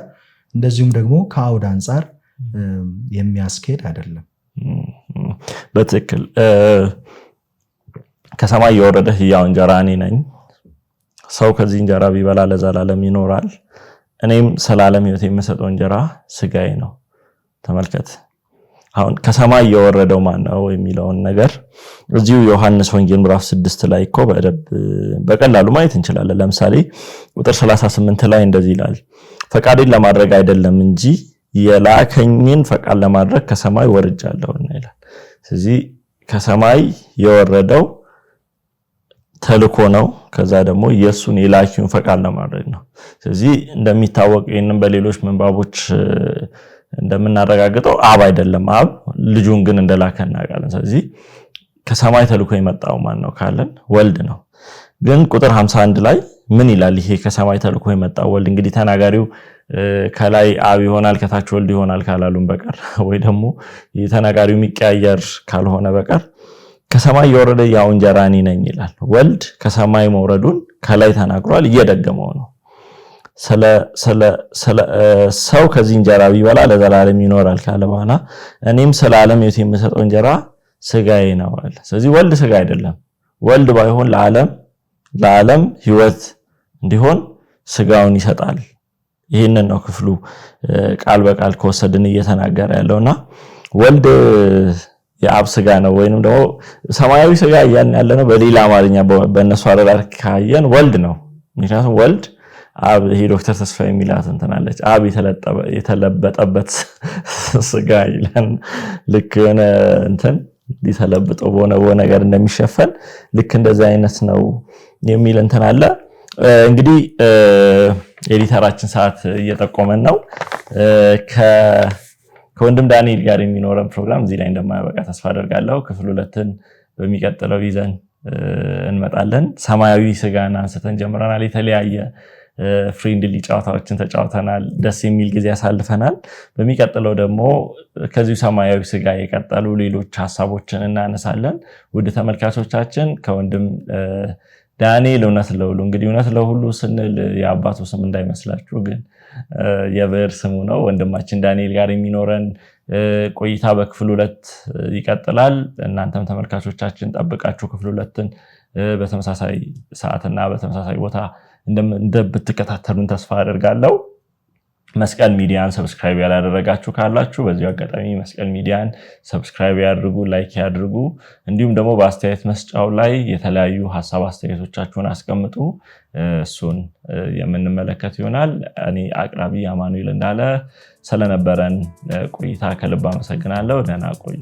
እንደዚሁም ደግሞ ከአውድ አንጻር የሚያስኬድ አይደለም። በትክክል ከሰማይ የወረደ ሕያው እንጀራ እኔ ነኝ፣ ሰው ከዚህ እንጀራ ቢበላ ለዘላለም ይኖራል፣ እኔም ስላለም ሕይወት የምሰጠው እንጀራ ሥጋዬ ነው። ተመልከት፣ አሁን ከሰማይ የወረደው ማን ነው የሚለውን ነገር እዚሁ ዮሐንስ ወንጌል ምዕራፍ 6 ላይ እኮ በቀላሉ ማየት እንችላለን። ለምሳሌ ቁጥር 38 ላይ እንደዚህ ይላል፣ ፈቃዴን ለማድረግ አይደለም እንጂ የላከኝን ፈቃድ ለማድረግ ከሰማይ ወርጃለሁና ይላል። ስለዚህ ከሰማይ የወረደው ተልኮ ነው። ከዛ ደግሞ ኢየሱስን የላኪውን ፈቃድ ለማድረግ ነው። ስለዚህ እንደሚታወቅ ይህንን በሌሎች ምንባቦች እንደምናረጋግጠው አብ አይደለም፣ አብ ልጁን ግን እንደላከ እናውቃለን። ስለዚህ ከሰማይ ተልኮ የመጣው ማን ነው ካለን ወልድ ነው። ግን ቁጥር 51 ላይ ምን ይላል? ይሄ ከሰማይ ተልኮ የመጣው ወልድ እንግዲህ ተናጋሪው ከላይ አብ ይሆናል ከታች ወልድ ይሆናል ካላሉን በቀር ወይ ደግሞ የተናጋሪው የሚቀያየር ካልሆነ በቀር ከሰማይ የወረደ ያው እንጀራ እኔ ነኝ ይላል። ወልድ ከሰማይ መውረዱን ከላይ ተናግሯል፣ እየደገመው ነው። ሰው ከዚህ እንጀራ ቢበላ ለዘላለም ይኖራል ካለ በኋላ እኔም ስለ ዓለም ሕይወት የምሰጠው እንጀራ ሥጋዬ ነው አለ። ስለዚህ ወልድ ሥጋ አይደለም። ወልድ ባይሆን ለዓለም ሕይወት እንዲሆን ሥጋውን ይሰጣል። ይህንን ነው ክፍሉ ቃል በቃል ከወሰድን እየተናገረ ያለውና ወልድ የአብ ሥጋ ነው ወይንም ደግሞ ሰማያዊ ሥጋ ያለ ነው። በሌላ አማርኛ በእነሱ አረዳድ ካየን ወልድ ነው። ምክንያቱም ወልድ አብ ይሄ ዶክተር ተስፋ የሚላት እንትናለች አብ የተለበጠበት ሥጋ ይላል። ልክ የሆነ እንትን ሊተለብጠው በሆነ ነገር እንደሚሸፈን ልክ እንደዚህ አይነት ነው የሚል እንትን አለ። እንግዲህ ኤዲተራችን ሰዓት እየጠቆመን ነው። ከወንድም ዳንኤል ጋር የሚኖረን ፕሮግራም እዚህ ላይ እንደማያበቃ ተስፋ አደርጋለሁ። ክፍል 2ን በሚቀጥለው ይዘን እንመጣለን። ሰማያዊ ሥጋን አንስተን ጀምረናል። የተለያየ ፍሬንድሊ ጨዋታዎችን ተጫውተናል። ደስ የሚል ጊዜ ያሳልፈናል። በሚቀጥለው ደግሞ ከዚሁ ሰማያዊ ስጋ የቀጠሉ ሌሎች ሀሳቦችን እናነሳለን። ውድ ተመልካቾቻችን ከወንድም ዳንኤል እውነት ለሁሉ እንግዲህ እውነት ለሁሉ ስንል የአባቱ ስም እንዳይመስላችሁ ግን የብዕር ስሙ ነው። ወንድማችን ዳንኤል ጋር የሚኖረን ቆይታ በክፍል 2 ይቀጥላል። እናንተም ተመልካቾቻችን ጠብቃችሁ ክፍል 2ን በተመሳሳይ ሰዓትና በተመሳሳይ ቦታ እንደምትከታተሉን ተስፋ አደርጋለሁ። መስቀል ሚዲያን ሰብስክራይብ ያላደረጋችሁ ካላችሁ በዚሁ አጋጣሚ መስቀል ሚዲያን ሰብስክራይብ ያድርጉ፣ ላይክ ያድርጉ። እንዲሁም ደግሞ በአስተያየት መስጫው ላይ የተለያዩ ሀሳብ አስተያየቶቻችሁን አስቀምጡ። እሱን የምንመለከት ይሆናል። እኔ አቅራቢ አማኑኤል እንዳለ ስለነበረን ቆይታ ከልብ አመሰግናለሁ። ደህና ቆዩ።